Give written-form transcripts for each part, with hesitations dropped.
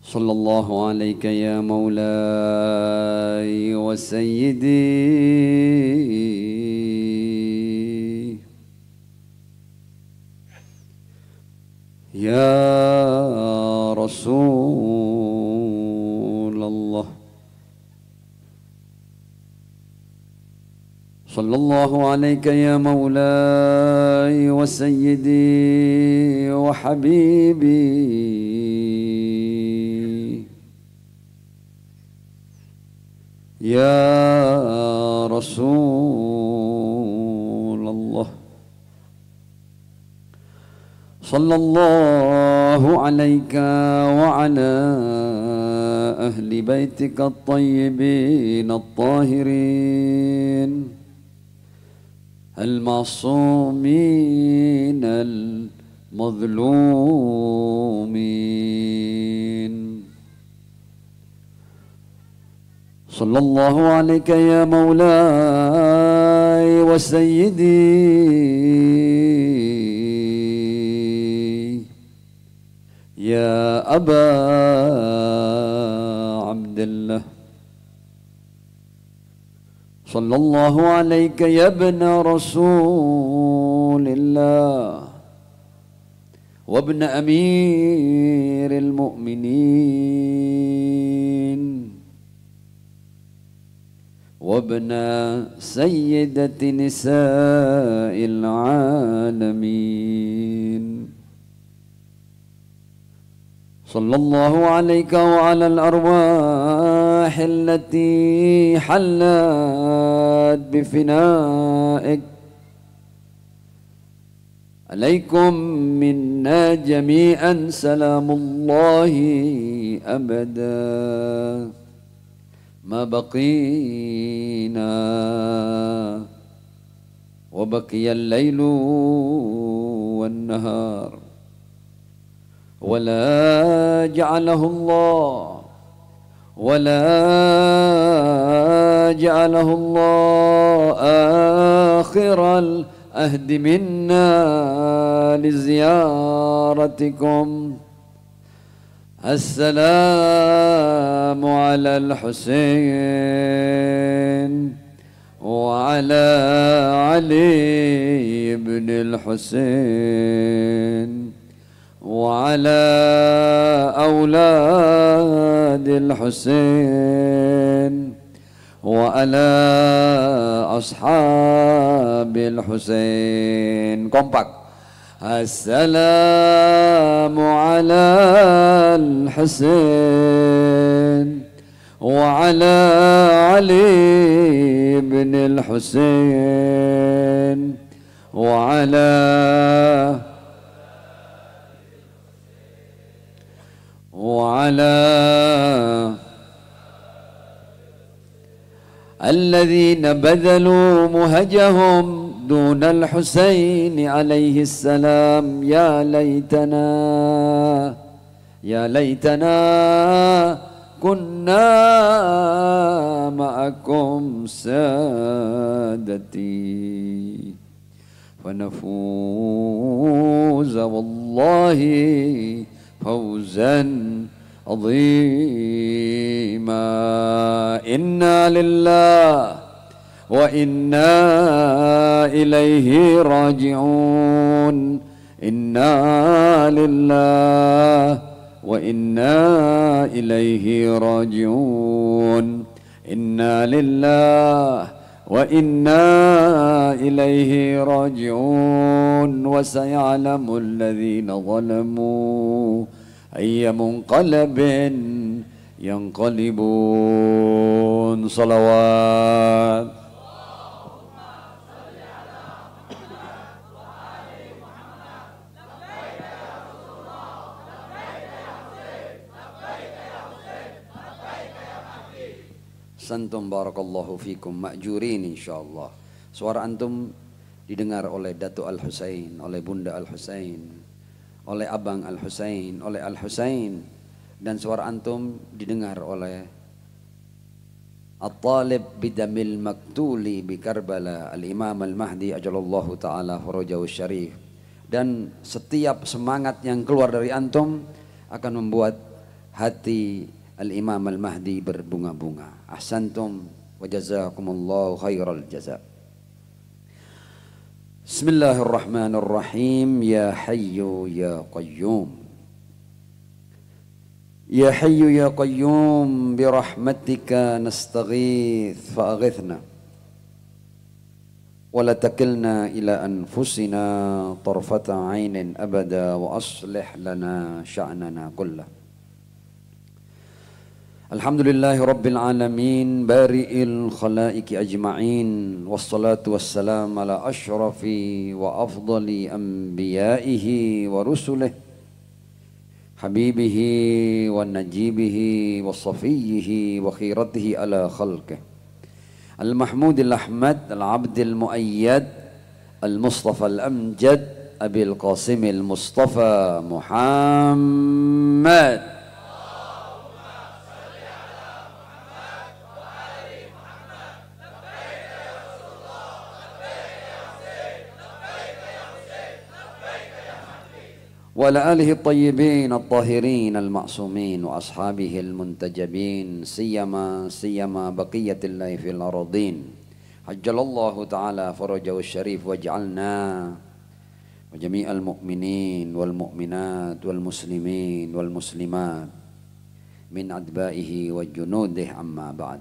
صلى الله عليك يا مولاي وسيدي يا رسول الله. صلى الله عليك يا مولاي وسيدي وحبيبي يا رسول الله. صلى الله عليك وعلى أهل بيتك الطيبين الطاهرين المعصومين المظلومين. صلى الله عليك يا مولاي وسيدي يا أبا عبد الله. صلى الله عليك يا ابن رسول الله وابن أمير المؤمنين وابن سيدة نساء العالمين. صلى الله عليك وعلى الأرواح التي حلت بفنائك. عليكم منا جميعا سلام الله أبدا ما بقينا وبقي الليل والنهار، ولا جعله الله آخر الأهد منا لزيارتكم. السلام على الحسين وعلى علي بن الحسين وعلى أولاد الحسين وعلى أصحاب الحسين. kompak. السلام على الحسين وعلى علي بن الحسين وعلى الذين بذلوا مهجهم دون الحسين عليه السلام. يا ليتنا كنا معكم سادتي فنفوز والله فوزا عظيما. إنا لله وإنا إليه راجعون. إنا لله وإنا إليه راجعون. إنا لله وإنا إليه راجعون. وسيعلم الذين ظلموا أي منقلب ينقلبون. صلوات. Santum barakallahu fikum ma'jurin insyaallah. Suara antum didengar oleh Datuk Al-Husain, oleh Bunda Al-Husain, oleh Abang Al-Husain, oleh Al-Husain, dan suara antum didengar oleh At-Talib bidamil maktuli bi Karbala Al-Imam Al-Mahdi ajalallahu ta'ala farajahu syarif. Dan setiap semangat yang keluar dari antum akan membuat hati Al-Imam Al-Mahdi berbunga-bunga. Ahsantum wa jazakumullahu khairal jaza. Bismillahirrahmanirrahim. Ya Hayyu ya Qayyum. Ya Hayyu ya Qayyum birahmatika nastaghith fa'aghithna wa la takilna ila anfusina tarfata 'ainin abada wa aslih lana sya'nana kullah. Alhamdulillahi rabbil alamin bari'il khalaiqi ajma'in wassalatu wassalam ala ashrafi wa afdali anbiya'ihi wa rusulihi habibihi wa najibihi wa safiyihi wa khiratihi ala khalqihi al-mahmudil ahmad al-abdil muayyad al-mustafa al-amjad abil qasimil mustafa Muhammad. وعلى آله الطيبين الطاهرين المعصومين وأصحابه المنتجبين سيما بقية الله في الأرضين عجل الله تعالى فرجه الشريف واجعلنا وجميع المؤمنين والمؤمنات والمسلمين والمسلمات من أتباعه وجنوده أما بعد.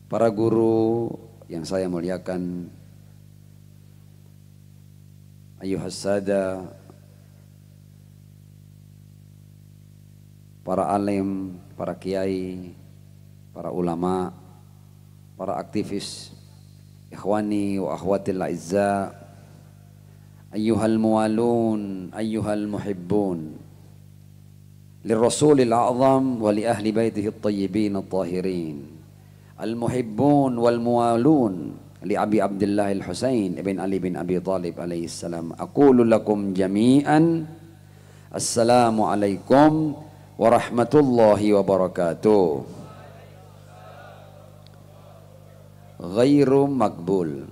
Para guru yang saya muliakan, ayyuhas sada, para alim, para kiai, para ulama, para aktivis, ikhwani wa akhwatil a'izza, ayyuhal muwalun, ayyuhal muhibbun, lirrasulil a'zam wa li ahli baitihi at-tayyibin at-tahirin, al-muhibbun wal muwalun li Abi Abdullah al-Husain ibn Ali bin Abi Talib alaihi salam. Aqulu lakum jami'an assalamu alaikum warahmatullahi wabarakatuh. Ghairu makbul.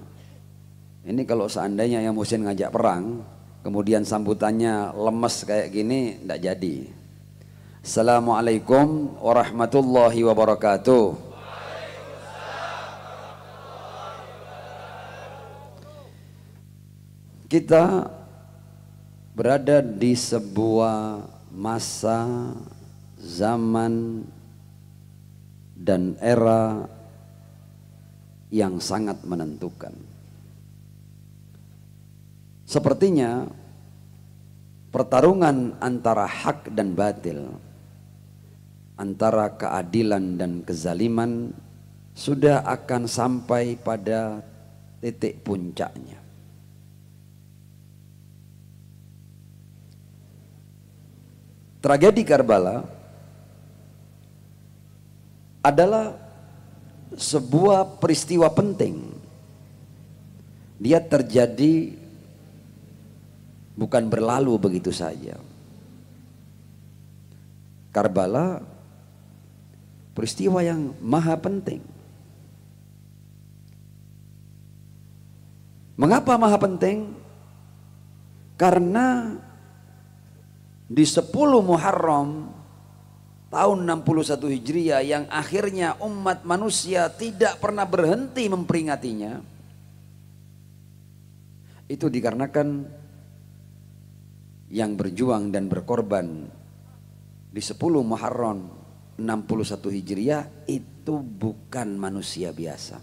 Ini kalau seandainya yang Muhsin ngajak perang, kemudian sambutannya lemes kayak gini, tidak jadi. Assalamualaikum warahmatullahi wabarakatuh. Kita berada di sebuah masa, zaman dan era yang sangat menentukan. Sepertinya pertarungan antara hak dan batil, antara keadilan dan kezaliman sudah akan sampai pada titik puncaknya. Tragedi Karbala adalah sebuah peristiwa penting. Dia terjadi bukan berlalu begitu saja. Karbala peristiwa yang maha penting. Mengapa maha penting? Karena di 10 Muharram tahun 61 Hijriah yang akhirnya umat manusia tidak pernah berhenti memperingatinya, itu dikarenakan yang berjuang dan berkorban di 10 Muharram 61 Hijriah itu bukan manusia biasa.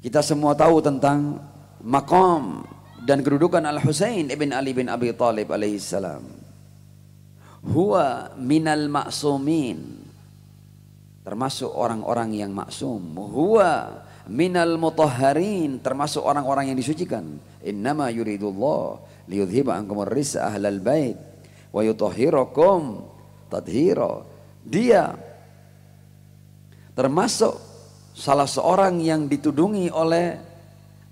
Kita semua tahu tentang maqam dan kedudukan Al-Husain ibn Ali bin Abi Talib alaihi salam. Huwa minal ma'sumin, termasuk orang-orang yang maksum. Huwa minal mutahharin, termasuk orang-orang yang disucikan. Innama yuridullah liyudhiba ankum ar-risa ahlal bait wa yutahhirakum tadhira. Dia termasuk salah seorang yang ditudungi oleh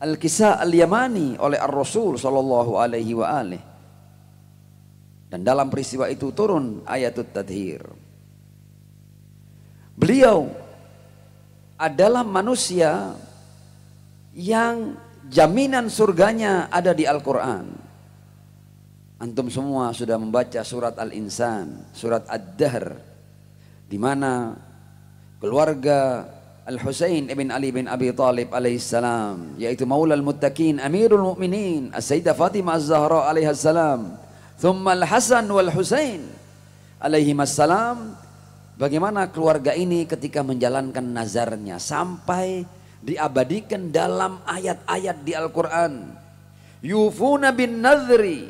Al-Kisah Al-Yamani oleh Ar-Rasul sallallahu alaihi wa alihi. Dan dalam peristiwa itu turun ayatut tadhir. Beliau adalah manusia yang jaminan surganya ada di Al-Quran. Antum semua sudah membaca surat Al-Insan, surat Ad-Dahr, di mana keluarga Al-Husain ibn Ali bin Abi Talib alaihissalam, yaitu Maulal Muttaqin, Amirul Mukminin, As-Sayyidah Fatimah Az-Zahra alaihissalam, thumma Al-Hasan wal Husain alaihimassalam, bagaimana keluarga ini ketika menjalankan nazarnya sampai diabadikan dalam ayat-ayat di Al-Quran. Yufuna bin nadhri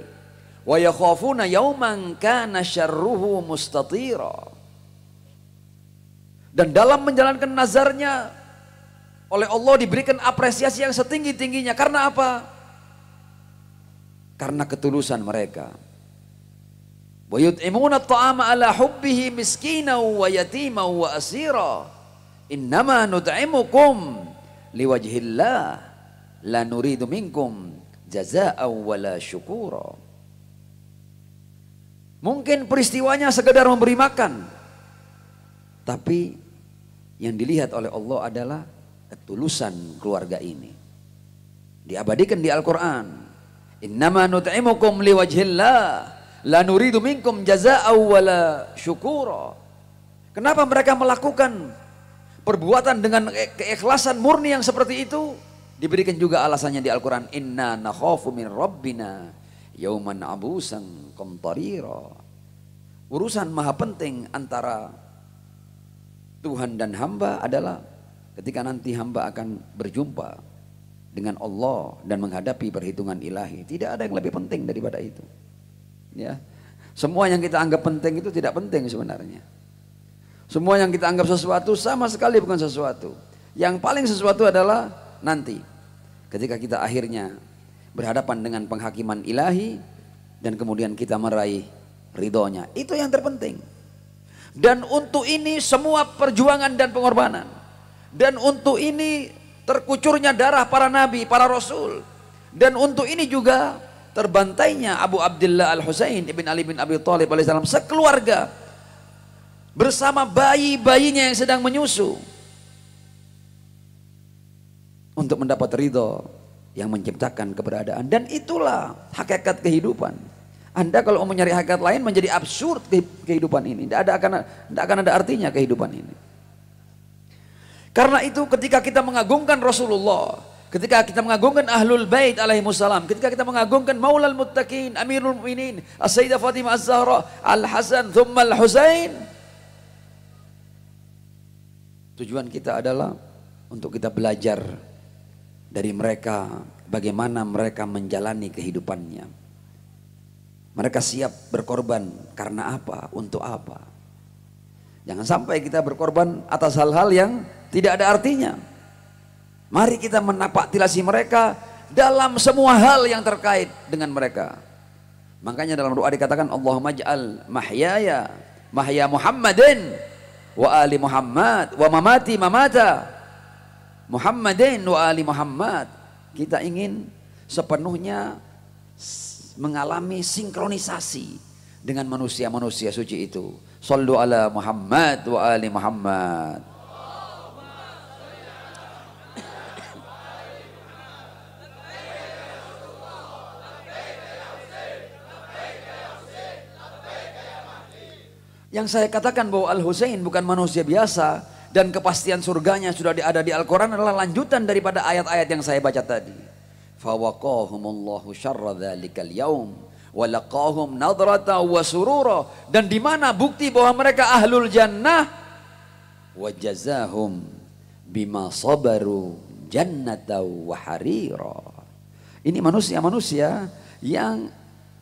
wa yakhafuna yawman kana syarruhu mustatira. Dan dalam menjalankan nazarnya oleh Allah diberikan apresiasi yang setinggi-tingginya. Karena apa? Karena ketulusan mereka. Wa yut'imuna at-ta'ama ala hubbihi miskinan wa yatiman wa asira. Innama nut'imukum liwajhillah la nuridu minkum jazaa'an wala syukura. Mungkin peristiwanya sekedar memberi makan, tapi yang dilihat oleh Allah adalah ketulusan keluarga ini. Diabadikan di Al-Quran. Innama nut'imukum liwajhillah la nuridu minkum jazaa'an wala syukura. Kenapa mereka melakukan perbuatan dengan keikhlasan murni yang seperti itu? Diberikan juga alasannya di Al-Quran. Inna nakhafu min rabbina yauman abusan qamtarira. Urusan maha penting antara Tuhan dan hamba adalah ketika nanti hamba akan berjumpa dengan Allah dan menghadapi perhitungan ilahi. Tidak ada yang lebih penting daripada itu. Ya. Semua yang kita anggap penting itu tidak penting sebenarnya. Semua yang kita anggap sesuatu sama sekali bukan sesuatu. Yang paling sesuatu adalah nanti ketika kita akhirnya berhadapan dengan penghakiman ilahi dan kemudian kita meraih ridhonya. Itu yang terpenting. Dan untuk ini semua perjuangan dan pengorbanan. Dan untuk ini terkucurnya darah para nabi, para rasul. Dan untuk ini juga terbantainya Abu Abdullah Al-Husain ibn Ali bin Abi Talib alaihissalam sekeluarga bersama bayi-bayinya yang sedang menyusu untuk mendapat ridho yang menciptakan keberadaan. Dan itulah hakikat kehidupan. Anda kalau mau mencari hakikat lain menjadi absurd kehidupan ini. Tidak akan ada artinya kehidupan ini. Karena itu ketika kita mengagungkan Rasulullah, ketika kita mengagungkan Ahlul Bait alaihimussalam, ketika kita mengagungkan Maulal Muttaqin, Amirul Mukminin, As-Sayyidah Fatimah Az-Zahra, Al-Hasan, thumma Al-Husain, tujuan kita adalah untuk kita belajar dari mereka bagaimana mereka menjalani kehidupannya. Mereka siap berkorban karena apa? Untuk apa? Jangan sampai kita berkorban atas hal-hal yang tidak ada artinya. Mari kita menapak tilasi mereka dalam semua hal yang terkait dengan mereka. Makanya dalam doa dikatakan Allahumma ja'al mahyaya mahya Muhammadin wa ali Muhammad wa mamati mamata Muhammadin wa ali Muhammad. Kita ingin sepenuhnya mengalami sinkronisasi dengan manusia-manusia suci itu. Shallu ala Muhammad wa ali Muhammad. Yang saya katakan bahwa Al-Husain bukan manusia biasa dan kepastian surganya sudah ada di Al-Quran adalah lanjutan daripada ayat-ayat yang saya baca tadi. Fawaqahumullahu syarra dzalikal yaum wa laqahum nadrata wa surura. Dan di mana bukti bahwa mereka ahlul jannah? Wa jazahum bima sabaru jannata wa harira. Ini manusia-manusia yang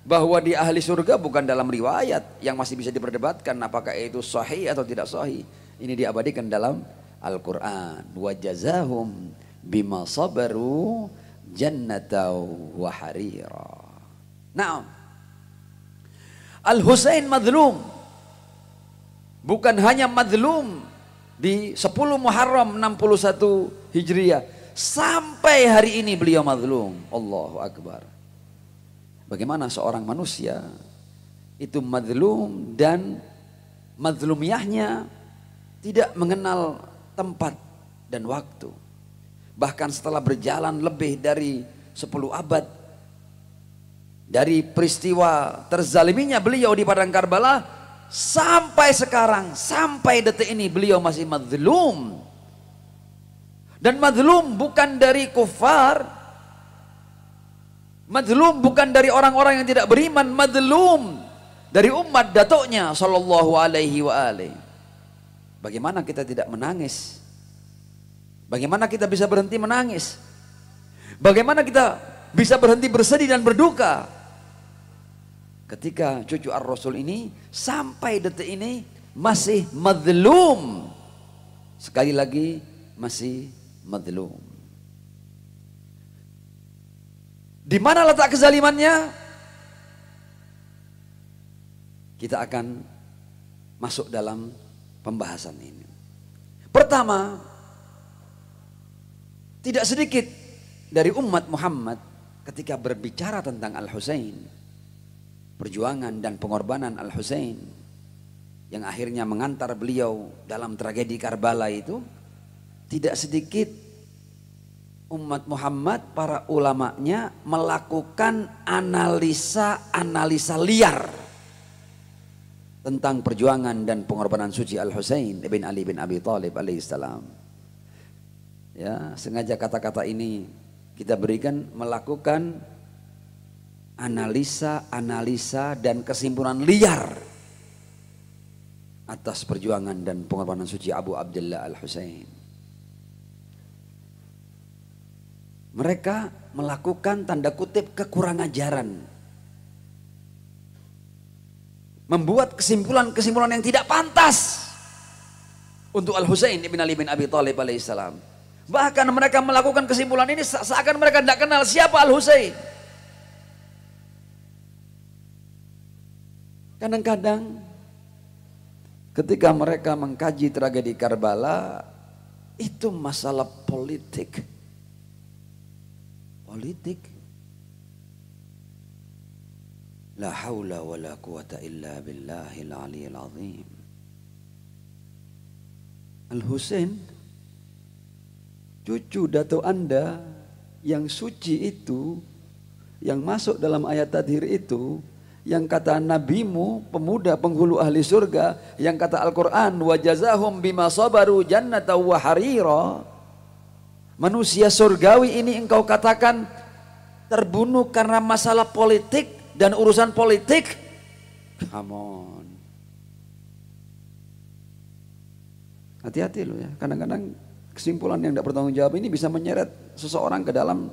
bahwa di ahli surga bukan dalam riwayat yang masih bisa diperdebatkan apakah itu sahih atau tidak sahih. Ini diabadikan dalam Al-Quran. Wa jazahum bima sabaru jannata wa harira. Nah, Al-Husain madlum. Bukan hanya madlum di 10 Muharram 61 Hijriah. Sampai hari ini beliau madlum. Allahu Akbar. Bagaimana seorang manusia itu madlum dan madlumiyahnya tidak mengenal tempat dan waktu. Bahkan setelah berjalan lebih dari 10 abad Dari peristiwa terzaliminya beliau di padang Karbala sampai sekarang, sampai detik ini beliau masih mazlum. Dan mazlum bukan dari kufar, mazlum bukan dari orang-orang yang tidak beriman, mazlum dari umat datuknya sallallahu alaihi wa alihi. Bagaimana kita tidak menangis? Bagaimana kita bisa berhenti menangis? Bagaimana kita bisa berhenti bersedih dan berduka ketika cucu Ar-Rasul ini sampai detik ini masih mazlum? Sekali lagi, masih mazlum. Di mana letak kezalimannya? Kita akan masuk dalam pembahasan ini. Pertama, tidak sedikit dari umat Muhammad ketika berbicara tentang Al-Husain, perjuangan dan pengorbanan Al-Husain yang akhirnya mengantar beliau dalam tragedi Karbala itu, tidak sedikit umat Muhammad, para ulamanya melakukan analisa liar tentang perjuangan dan pengorbanan suci Al-Husain ibn Ali bin Abi Thalib alaihissalam. Ya, sengaja kata-kata ini kita berikan, melakukan analisa dan kesimpulan liar atas perjuangan dan pengorbanan suci Abu Abdullah Al-Husain. Mereka melakukan tanda kutip kekurang ajaran, membuat kesimpulan-kesimpulan yang tidak pantas untuk Al-Husain ibn Ali bin Abi Thalib alaihissalam. Bahkan mereka melakukan kesimpulan ini seakan mereka tidak kenal siapa Al-Husain. Kadang-kadang ketika mereka mengkaji tragedi Karbala, itu masalah politik. La haula wa la quwata illa billahil aliyil azim. Al-Husain, cucu datuk Anda yang suci itu, yang masuk dalam ayat tadhir itu, yang kata nabimu pemuda penghulu ahli surga, yang kata Al-Quran wa jazahum bima sabaru jannata wa harira. Manusia surgawi ini engkau katakan terbunuh karena masalah politik dan urusan politik? Come on. Hati-hati loh ya, kadang-kadang kesimpulan yang tidak bertanggung jawab ini bisa menyeret seseorang ke dalam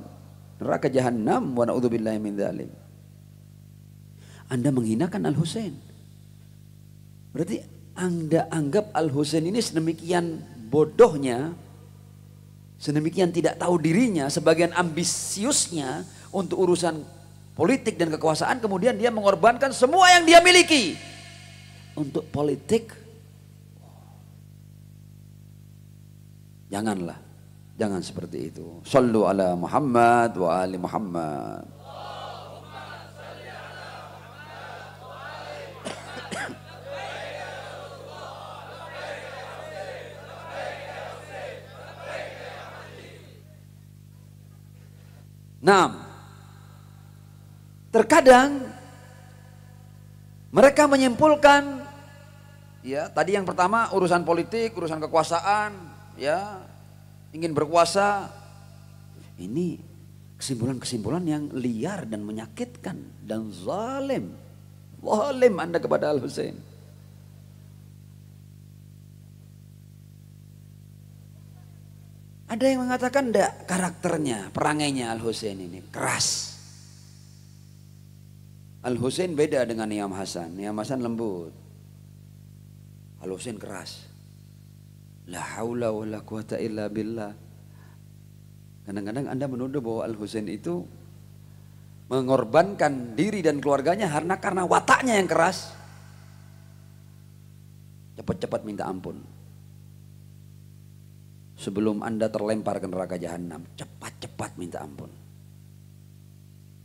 neraka jahanam, wa na'udzubillahi min dzalik. Anda menghinakan Al-Husain, berarti Anda anggap Al-Husain ini sedemikian bodohnya, sedemikian tidak tahu dirinya, sebagian ambisiusnya untuk urusan politik dan kekuasaan, kemudian dia mengorbankan semua yang dia miliki untuk politik. Janganlah, jangan seperti itu. Shallu ala Muhammad wa ali Muhammad. Nah, terkadang mereka menyimpulkan, ya tadi yang pertama urusan politik, urusan kekuasaan, ya ingin berkuasa, ini kesimpulan-kesimpulan yang liar dan menyakitkan dan zalim Anda kepada Al-Husain. Ada yang mengatakan enggak, karakternya, perangainya Al-Husain ini keras. Al-Husain beda dengan Niam Hasan. Niam Hasan lembut, Al-Husain keras. La haula wa la quwata illa billah. Kadang-kadang Anda menuduh bahwa Al-Husain itu mengorbankan diri dan keluarganya karena wataknya yang keras. Cepat-cepat minta ampun. Sebelum Anda terlempar ke neraka jahanam, cepat-cepat minta ampun.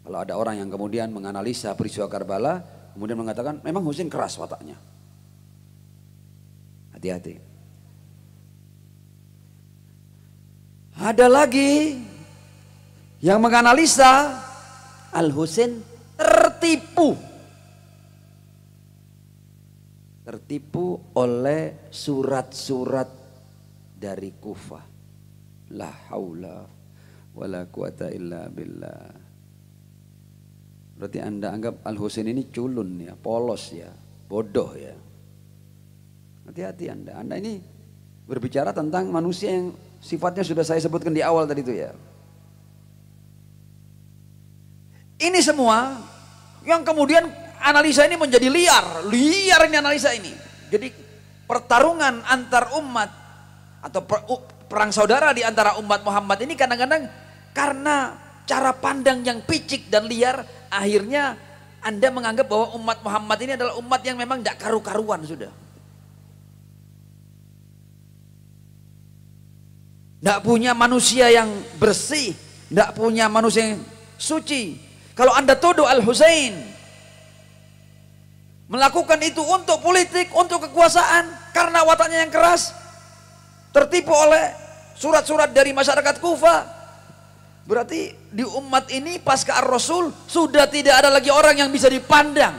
Kalau ada orang yang kemudian menganalisa peristiwa Karbala, kemudian mengatakan memang Husain keras wataknya, hati-hati. Ada lagi yang menganalisa Al-Husain tertipu oleh surat-surat dari Kufah. La haula wala quwata illa billah. Berarti Anda anggap Al-Husain ini culun ya, polos ya, bodoh ya. Hati-hati Anda. Anda ini berbicara tentang manusia yang sifatnya sudah saya sebutkan di awal tadi itu ya. Ini semua yang kemudian analisa ini menjadi liar ini analisa ini. Jadi pertarungan antar umat atau perang saudara di antara umat Muhammad ini kadang-kadang karena cara pandang yang picik dan liar, akhirnya Anda menganggap bahwa umat Muhammad ini adalah umat yang memang tidak karu-karuan sudah. Tidak punya manusia yang bersih, tidak punya manusia yang suci. Kalau Anda tuduh Al-Husain melakukan itu untuk politik, untuk kekuasaan, karena wataknya yang keras, tertipu oleh surat-surat dari masyarakat Kufah, berarti di umat ini pasca Ar-Rasul sudah tidak ada lagi orang yang bisa dipandang.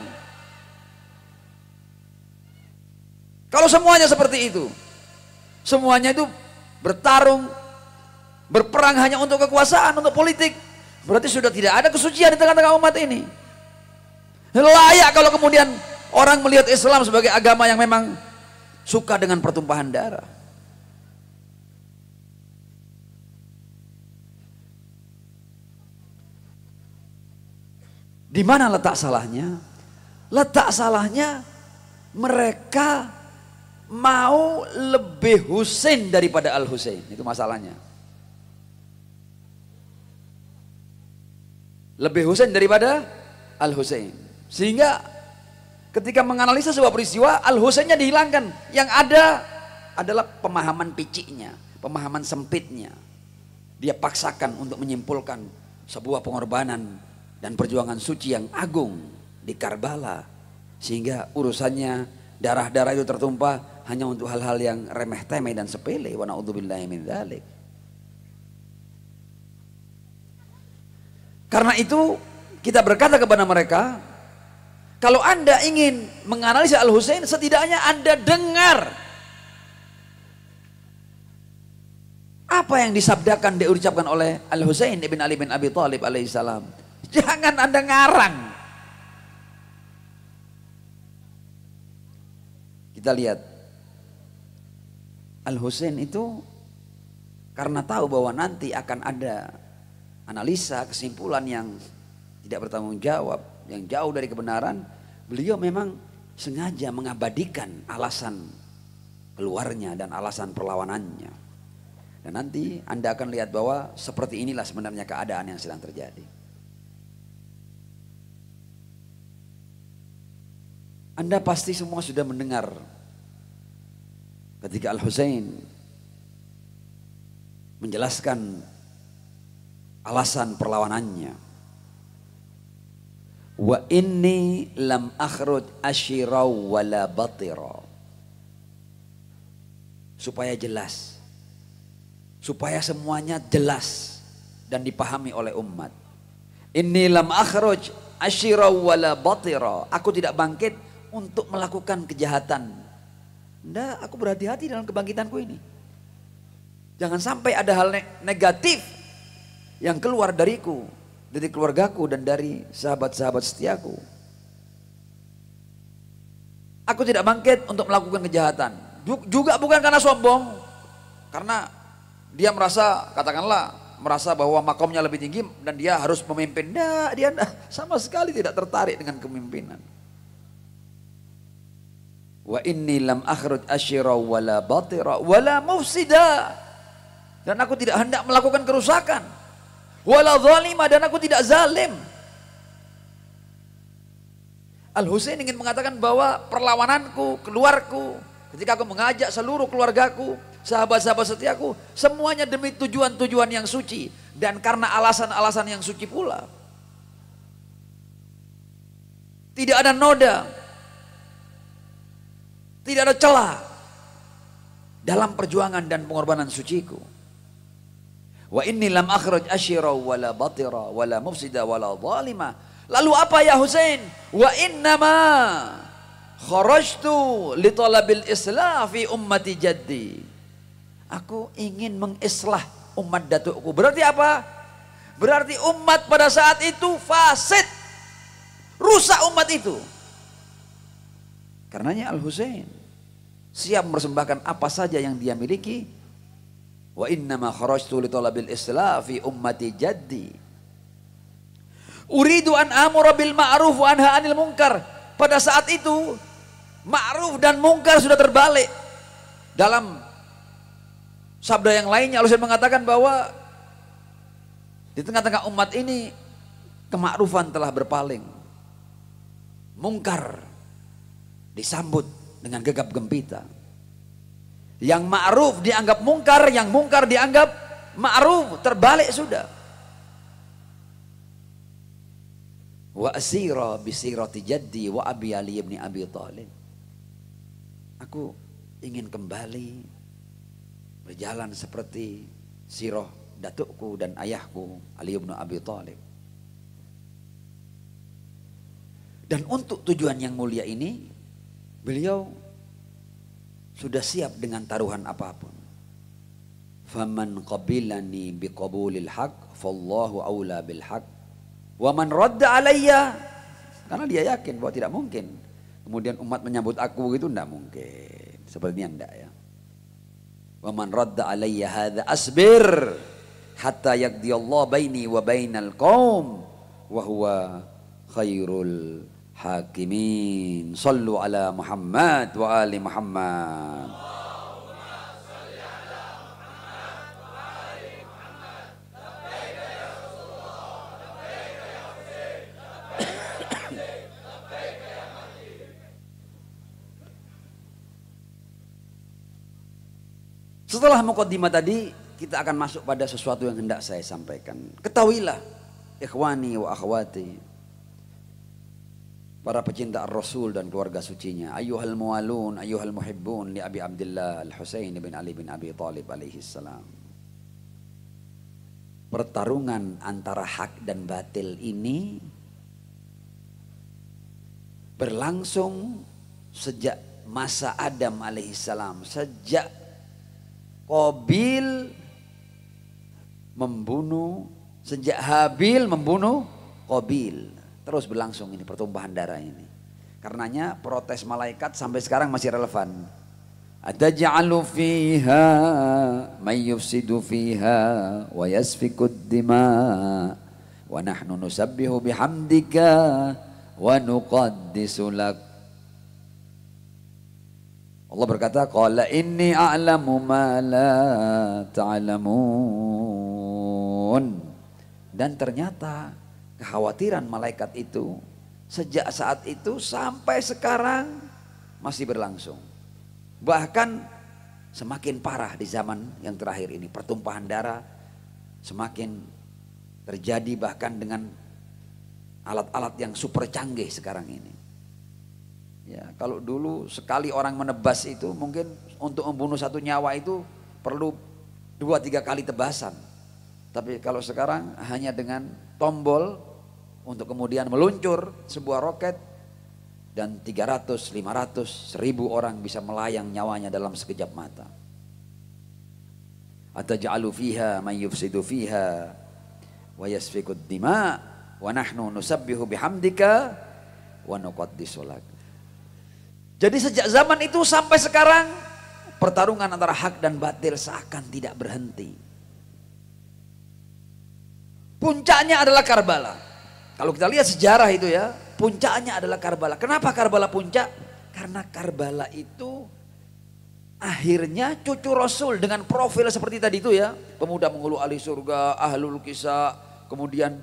Kalau semuanya seperti itu, semuanya itu bertarung, berperang hanya untuk kekuasaan, untuk politik, berarti sudah tidak ada kesucian di tengah-tengah umat ini. Layak kalau kemudian orang melihat Islam sebagai agama yang memang suka dengan pertumpahan darah. Di mana letak salahnya? Letak salahnya mereka mau lebih Husain daripada Al-Husain. Itu masalahnya. Lebih Husain daripada Al-Husain. Sehingga ketika menganalisa sebuah peristiwa, Al-Husainnya dihilangkan. Yang ada adalah pemahaman piciknya, pemahaman sempitnya. Dia paksakan untuk menyimpulkan sebuah pengorbanan dan perjuangan suci yang agung di Karbala, sehingga urusannya darah-darah itu tertumpah hanya untuk hal-hal yang remeh-temeh dan sepele. Wa na'udzubillahi min dzalik. Karena itu kita berkata kepada mereka, kalau Anda ingin menganalisa Al-Husain, setidaknya Anda dengar apa yang disabdakan, diucapkan oleh Al-Husain ibn Ali bin Abi Thalib alaihissalam. Jangan Anda ngarang. Kita lihat Al-Husain itu karena tahu bahwa nanti akan ada analisa, kesimpulan yang tidak bertanggung jawab, yang jauh dari kebenaran, beliau memang sengaja mengabadikan alasan keluarnya dan alasan perlawanannya. Dan nanti Anda akan lihat bahwa seperti inilah sebenarnya keadaan yang sedang terjadi. Anda pasti semua sudah mendengar ketika Al-Husain menjelaskan alasan perlawanannya. Wa inni lam akhruj asyiraw wala batira. Supaya jelas, supaya semuanya jelas dan dipahami oleh umat. Inni lam akhruj asyiraw wala batira. Aku tidak bangkit untuk melakukan kejahatan. Nggak, aku berhati-hati dalam kebangkitanku ini. Jangan sampai ada hal negatif yang keluar dariku, dari keluargaku dan dari sahabat-sahabat setiaku. Aku tidak bangkit untuk melakukan kejahatan. Juga bukan karena sombong, karena dia merasa, katakanlah, merasa bahwa makomnya lebih tinggi dan dia harus memimpin. Nah, dia sama sekali tidak tertarik dengan kepemimpinan. Wa inni lam akhruj asyira wala batira wala mufsida. Dan aku tidak hendak melakukan kerusakan. Wala zalima, dan aku tidak zalim. Al-Husain ingin mengatakan bahwa perlawananku, keluarku, ketika aku mengajak seluruh keluargaku, sahabat-sahabat setiaku, semuanya demi tujuan-tujuan yang suci. Dan karena alasan-alasan yang suci pula. Tidak ada noda, tidak ada celah dalam perjuangan dan pengorbanan suciku. Wa inni lam akhruj asyira wala batira wala mufsida wala zalima Lalu apa ya Husain? Wa innama kharajtu li talabil islah fi ummati jaddi. Aku ingin mengislah umat datukku. Berarti apa? Berarti umat pada saat itu fasid. Rusak umat itu. Karenanya Al-Husain siap mempersembahkan apa saja yang dia miliki. Wa innama kharajtu li talabil islah fi ummati jaddi. Uridu an amura bil ma'ruf wa anha 'anil munkar. Pada saat itu ma'ruf dan munkar sudah terbalik. Dalam sabda yang lainnya Allah mengatakan bahwa di tengah-tengah umat ini kemakrufan telah berpaling. Munkar disambut dengan gegap gempita. Yang ma'ruf dianggap munkar, yang munkar dianggap ma'ruf, terbalik sudah. Wa asira bisirati jaddi wa abi Ali ibn Abi Thalib. Aku ingin kembali berjalan seperti sirah datukku dan ayahku Ali ibn Abi Thalib. Dan untuk tujuan yang mulia ini beliau sudah siap dengan taruhan apapun. Faman qabilani biqabulil haq fallahu aula bil haq. Wa man radda alayya, karena dia yakin bahwa tidak mungkin kemudian umat menyambut aku itu tidak mungkin. Sepertinya tidak ya. Wa man radda alayya hadza asbir hatta yaqdi Allah baini wa bainal qaum wa huwa khairul hakimin. Sallu ala Muhammad wa ali Muhammad. Setelah muqaddimah tadi, kita akan masuk pada sesuatu yang hendak saya sampaikan. Ketahuilah, ikhwani wa akhwati, para pecinta Ar-Rasul dan keluarga sucinya, ayyuhal muwalun, ayyuhal muhibbun li Abi Abdullah Al-Husain bin Ali bin Abi Thalib alaihi salam. Pertarungan antara hak dan batil ini berlangsung sejak masa Adam alaihi salam, sejak Qabil membunuh, sejak Habil membunuh Qabil. Terus berlangsung ini pertumpahan darah ini. Karenanya protes malaikat sampai sekarang masih relevan. Ataj'alu fiha may yufsidu fiha wa yasfikud dima wa nahnu nusabbihu bihamdika wa nuqaddisu lak. Allah berkata, qala inni a'lamu ma la ta'lamun. Dan ternyata kekhawatiran malaikat itu sejak saat itu sampai sekarang masih berlangsung. Bahkan semakin parah di zaman yang terakhir ini. Pertumpahan darah semakin terjadi bahkan dengan alat-alat yang super canggih sekarang ini. Ya, kalau dulu sekali orang menebas itu mungkin untuk membunuh satu nyawa itu perlu 2-3 kali tebasan. Tapi kalau sekarang hanya dengan tombol untuk kemudian meluncur sebuah roket dan 300, 500, 1000 orang bisa melayang nyawanya dalam sekejap mata. Ataj'alu fiha man yufsidu fiha wa yasfikud dima wa nahnu nusabbihu bihamdika wa nuqaddisu lak. Jadi sejak zaman itu sampai sekarang pertarungan antara hak dan batil seakan tidak berhenti. Puncaknya adalah Karbala. Kalau kita lihat sejarah itu ya, puncaknya adalah Karbala. Kenapa Karbala puncak? Karena Karbala itu akhirnya cucu Rasul dengan profil seperti tadi itu ya, pemuda menghulu ahli surga, ahlul kisah, kemudian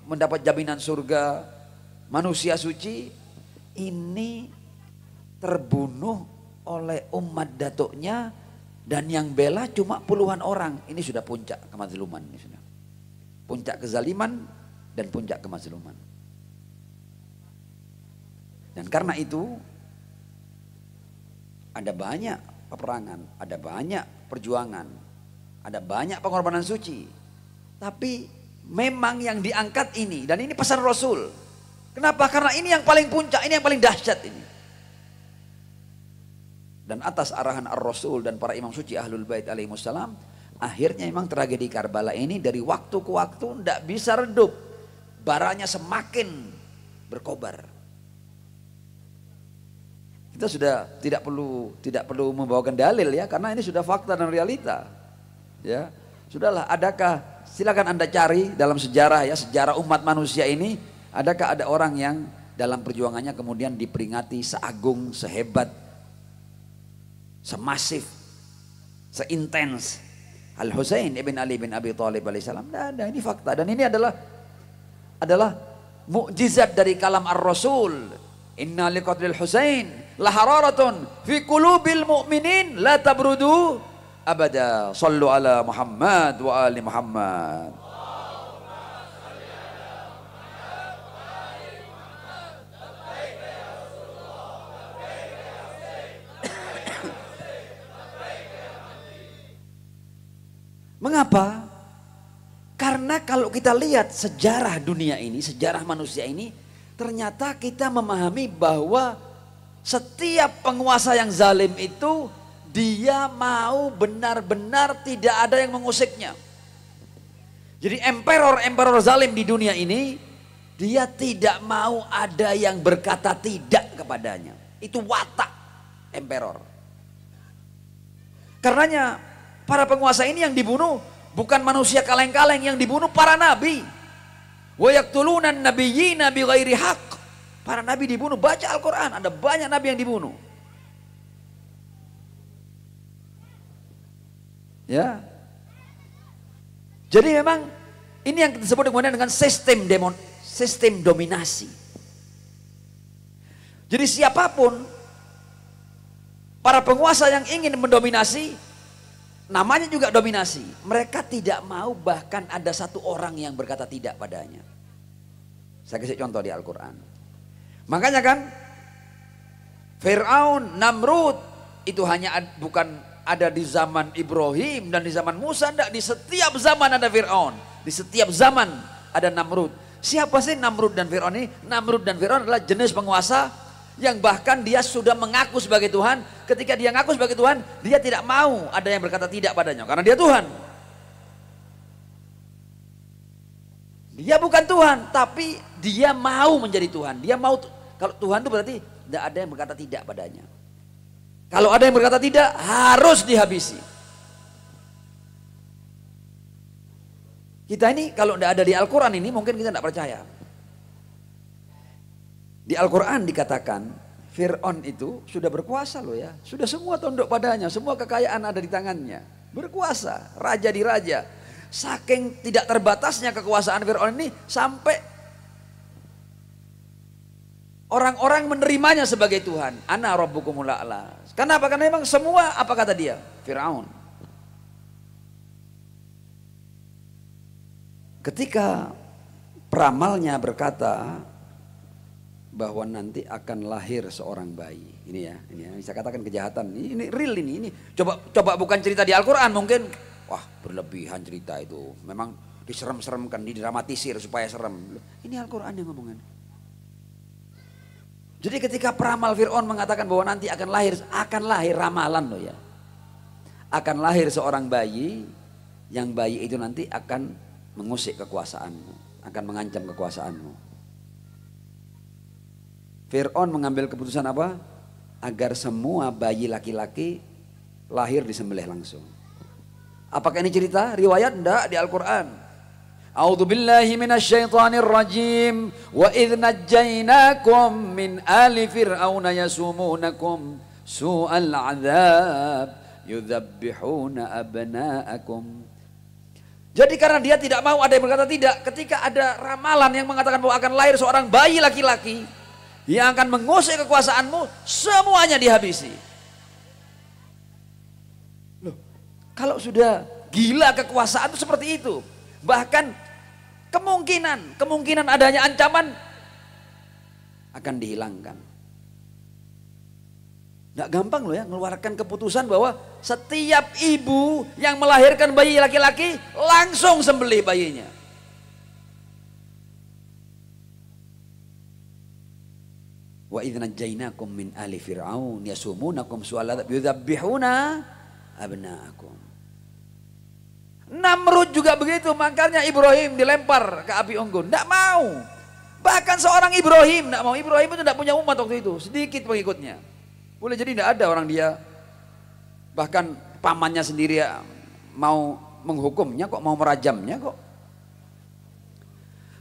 mendapat jaminan surga, manusia suci. Ini terbunuh oleh umat datuknya dan yang bela cuma puluhan orang. Ini sudah puncak kemazluman ini sudah. Puncak kezaliman dan puncak kemazluman. Dan karena itu ada banyak peperangan, ada banyak perjuangan, ada banyak pengorbanan suci. Tapi memang yang diangkat ini, dan ini pesan Rasul. Kenapa? Karena ini yang paling puncak, ini yang paling dahsyat ini. Dan atas arahan Ar-Rasul dan para imam suci Ahlul Bait alaihimussalam, akhirnya memang tragedi Karbala ini dari waktu ke waktu tidak bisa redup. Baranya semakin berkobar. Kita sudah tidak perlu membawakan dalil ya, karena ini sudah fakta dan realita. Ya, sudahlah. Adakah, silakan Anda cari dalam sejarah ya, sejarah umat manusia ini, adakah ada orang yang dalam perjuangannya kemudian diperingati seagung, sehebat, semasif, seintens Al-Husain ibn Ali bin Abi Thalib alaihissalam? Tidak ada, ini fakta. Dan ini adalah mukjizat dari kalam Ar-Rasul. Inna liqatlil Husain lahararatun fi qulubil mu'minin la tabrudu abada. Sallu ala Muhammad wa ali Muhammad. Mengapa? Karena kalau kita lihat sejarah dunia ini, sejarah manusia ini, ternyata kita memahami bahwa setiap penguasa yang zalim itu, dia mau benar-benar tidak ada yang mengusiknya. Jadi emperor zalim di dunia ini, dia tidak mau ada yang berkata tidak kepadanya. Itu watak emperor. Karenanya para penguasa ini yang dibunuh bukan manusia kaleng-kaleng, yang dibunuh para nabi. Wa yaqtuluna an-nabiyyina bighairi haqq. Para nabi dibunuh. Baca Al-Qur'an, ada banyak nabi yang dibunuh. Ya. Jadi memang ini yang disebut kemudian dengan sistem dominasi. Jadi siapapun para penguasa yang ingin mendominasi, namanya juga dominasi. Mereka tidak mau bahkan ada satu orang yang berkata tidak padanya. Saya kasih contoh di Al-Quran. Makanya kan Fir'aun, Namrud itu bukan ada di zaman Ibrahim dan di zaman Musa. Tidak, di setiap zaman ada Fir'aun. Di setiap zaman ada Namrud. Siapa sih Namrud dan Fir'aun ini? Namrud dan Fir'aun adalah jenis penguasa yang bahkan dia sudah mengaku sebagai Tuhan. Ketika dia mengaku sebagai Tuhan, dia tidak mau ada yang berkata tidak padanya, karena dia Tuhan. Dia bukan Tuhan, tapi dia mau menjadi Tuhan. Dia mau, kalau Tuhan itu berarti tidak ada yang berkata tidak padanya. Kalau ada yang berkata tidak, harus dihabisi. Kita ini kalau tidak ada di Al-Quran ini, mungkin kita tidak percaya. Di Al-Quran dikatakan Fir'aun itu sudah berkuasa loh ya. Sudah semua tunduk padanya, semua kekayaan ada di tangannya. Berkuasa, raja di raja. Saking tidak terbatasnya kekuasaan Fir'aun ini, sampai orang-orang menerimanya sebagai Tuhan. Ana rabbukumul a'la. Kenapa? Karena memang semua, apa kata dia? Fir'aun. Ketika peramalnya berkata bahwa nanti akan lahir seorang bayi. Ini ya, saya katakan kejahatan. Ini real ini. Coba bukan cerita di Al-Quran mungkin. Wah, berlebihan cerita itu. Memang diserem-seremkan, didramatisir supaya serem. Ini Al-Quran yang ngomongin. Jadi ketika peramal Fir'aun mengatakan bahwa nanti akan lahir ramalan loh ya. Akan lahir seorang bayi, yang bayi itu nanti akan mengusik kekuasaanmu, akan mengancam kekuasaanmu. Fir'aun mengambil keputusan apa? Agar semua bayi laki-laki lahir disembelih langsung. Apakah ini cerita? Riwayat? Enggak, di Al-Quran. A'udzu billahi minasyaitonir rajim. Wa idz najjaynakum min ali fir'auna yasumunakum su'al 'adzab yudzabbihuna abna'akum. Jadi karena dia tidak mau ada yang berkata tidak, ketika ada ramalan yang mengatakan bahwa akan lahir seorang bayi laki-laki yang akan mengusik kekuasaanmu, semuanya dihabisi. Loh, kalau sudah gila kekuasaan itu seperti itu. Bahkan kemungkinan adanya ancaman akan dihilangkan. Nggak gampang loh ya mengeluarkan keputusan bahwa setiap ibu yang melahirkan bayi laki-laki langsung sembelih bayinya. Wa idh najjaynakum min ali fir'aun yasumunakum su'al adzab yudzabbihuna abna'akum. Namrud juga begitu, makanya Ibrahim dilempar ke api unggun, tidak mau. Bahkan seorang Ibrahim tidak mau. Ibrahim itu tidak punya umat waktu itu, sedikit pengikutnya. Boleh jadi tidak ada orang dia. Bahkan pamannya sendiri mau menghukumnya kok, mau merajamnya kok.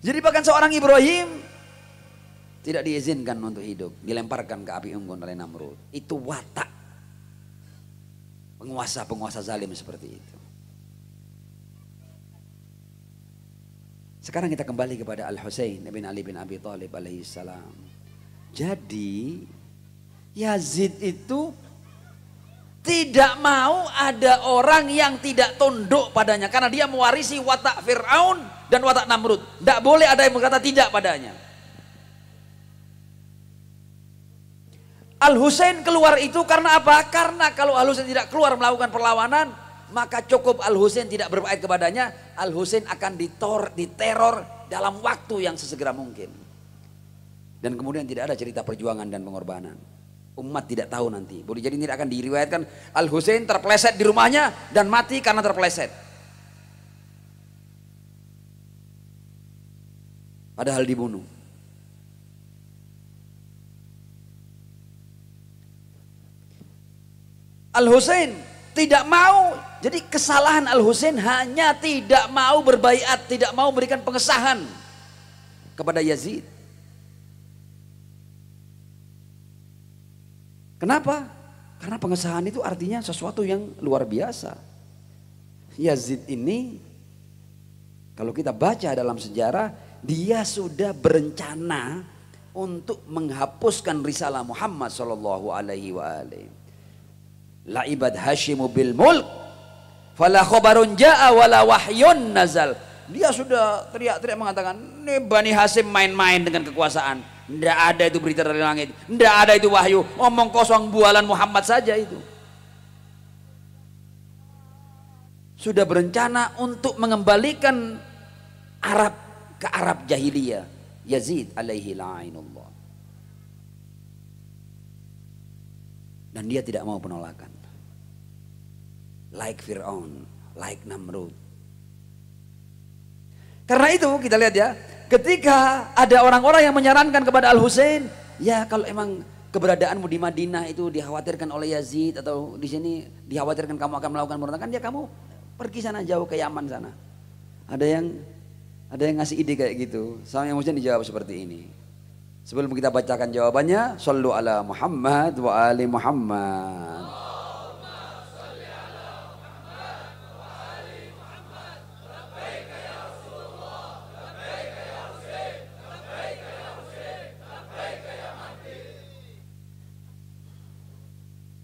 Jadi bahkan seorang Ibrahim tidak diizinkan untuk hidup, dilemparkan ke api unggun oleh Namrud. Itu watak penguasa-penguasa zalim seperti itu. Sekarang kita kembali kepada Al-Husain bin Ali bin Abi Thalib alaihi salam. Jadi Yazid itu tidak mau ada orang yang tidak tunduk padanya, karena dia mewarisi watak Fir'aun dan watak Namrud. Tidak boleh ada yang berkata tidak padanya. Al-Husain keluar itu karena apa? Karena kalau Al-Husain tidak keluar melakukan perlawanan, maka cukup Al-Husain tidak berbuat kepadanya, Al-Husain akan diteror dalam waktu yang sesegera mungkin. Dan kemudian tidak ada cerita perjuangan dan pengorbanan. Umat tidak tahu nanti. Boleh jadi tidak akan diriwayatkan Al-Husain terpleset di rumahnya dan mati karena terpleset. Padahal dibunuh. Al-Husain tidak mau. Jadi kesalahan Al-Husain hanya tidak mau berbaiat, tidak mau memberikan pengesahan kepada Yazid. Kenapa? Karena pengesahan itu artinya sesuatu yang luar biasa. Yazid ini kalau kita baca dalam sejarah, dia sudah berencana untuk menghapuskan risalah Muhammad sallallahu alaihi wasallam. La'ibad Hashimu bil mulk fala khabarun ja'a wala wahyun nazal. Dia sudah teriak-teriak mengatakan, ini Bani Hashim main-main dengan kekuasaan. Tidak ada itu berita dari langit, tidak ada itu wahyu, omong kosong bualan Muhammad saja itu. Sudah berencana untuk mengembalikan Arab ke Arab jahiliyah. Yazid alaihi la'inullah. Dan dia tidak mau penolakan. Like Fir'aun, like Namrud. Karena itu kita lihat ya, ketika ada orang-orang yang menyarankan kepada Al-Husain, ya kalau emang keberadaanmu di Madinah itu dikhawatirkan oleh Yazid, atau di sini dikhawatirkan kamu akan melakukan pemberontakan, ya kamu pergi sana jauh ke Yaman sana. Ada yang ngasih ide kayak gitu. Sama yang Husain dijawab seperti ini. Sebelum kita bacakan jawabannya, Shallu ala Muhammad wa ali Muhammad.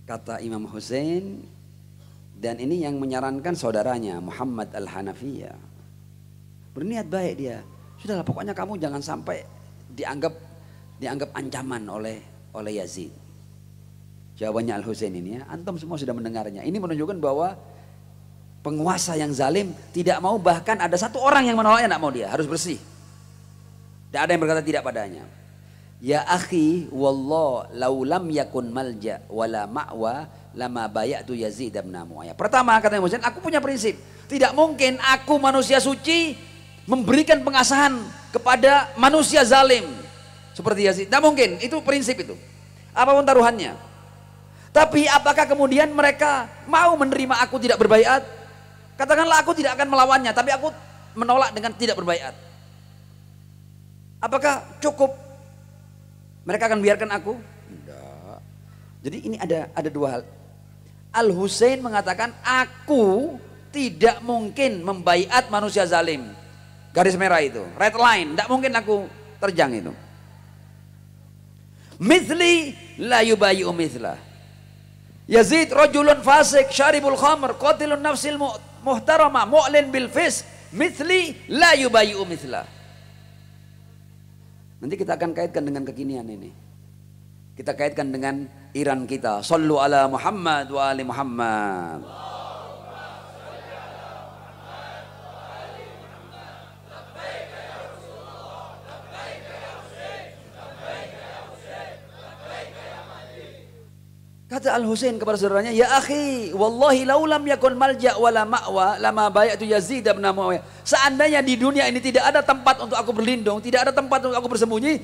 Kata Imam Husain, dan ini yang menyarankan saudaranya Muhammad Al-Hanafiyah. Berniat baik dia. Sudahlah, pokoknya kamu jangan sampai dianggap ancaman oleh Yazid. Jawabannya Al-Husain ini ya, antum semua sudah mendengarnya. Ini menunjukkan bahwa penguasa yang zalim tidak mau, bahkan ada satu orang yang menolaknya, tidak mau, dia harus bersih. Tidak ada yang berkata tidak padanya. Ya akhi wallah laulam yakun malja wala ma'wa lama bayatu Yazid bin Muayyah. Pertama kata Imam Husain, aku punya prinsip, tidak mungkin aku manusia suci memberikan pengasahan kepada manusia zalim seperti Yazid. Tidak mungkin, itu prinsip itu. Apapun taruhannya. Tapi apakah kemudian mereka mau menerima aku tidak berbaiat? Katakanlah aku tidak akan melawannya, tapi aku menolak dengan tidak berbaiat. Apakah cukup mereka akan biarkan aku? Tidak. Jadi ini ada dua hal. Al-Husain mengatakan, aku tidak mungkin membaiat manusia zalim. Garis merah itu, red line, tidak mungkin aku terjang itu. Mithli la yubayi'u mithlah. Yazid rajulun fasik, syaribul khamr, qatilun nafsil muhtarama, mu'lin bil fisq, mithli la yubayi'u mithlah. Nanti kita akan kaitkan dengan kekinian ini. Kita kaitkan dengan Iran kita. Shallu ala Muhammad wa ali Muhammad. Kata Al-Husain kepada saudaranya, ya akhi, wallahi laulam yakun malja' wala ma'wa lama bayatu Yazid bin Muawiyah. Seandainya di dunia ini tidak ada tempat untuk aku berlindung, tidak ada tempat untuk aku bersembunyi,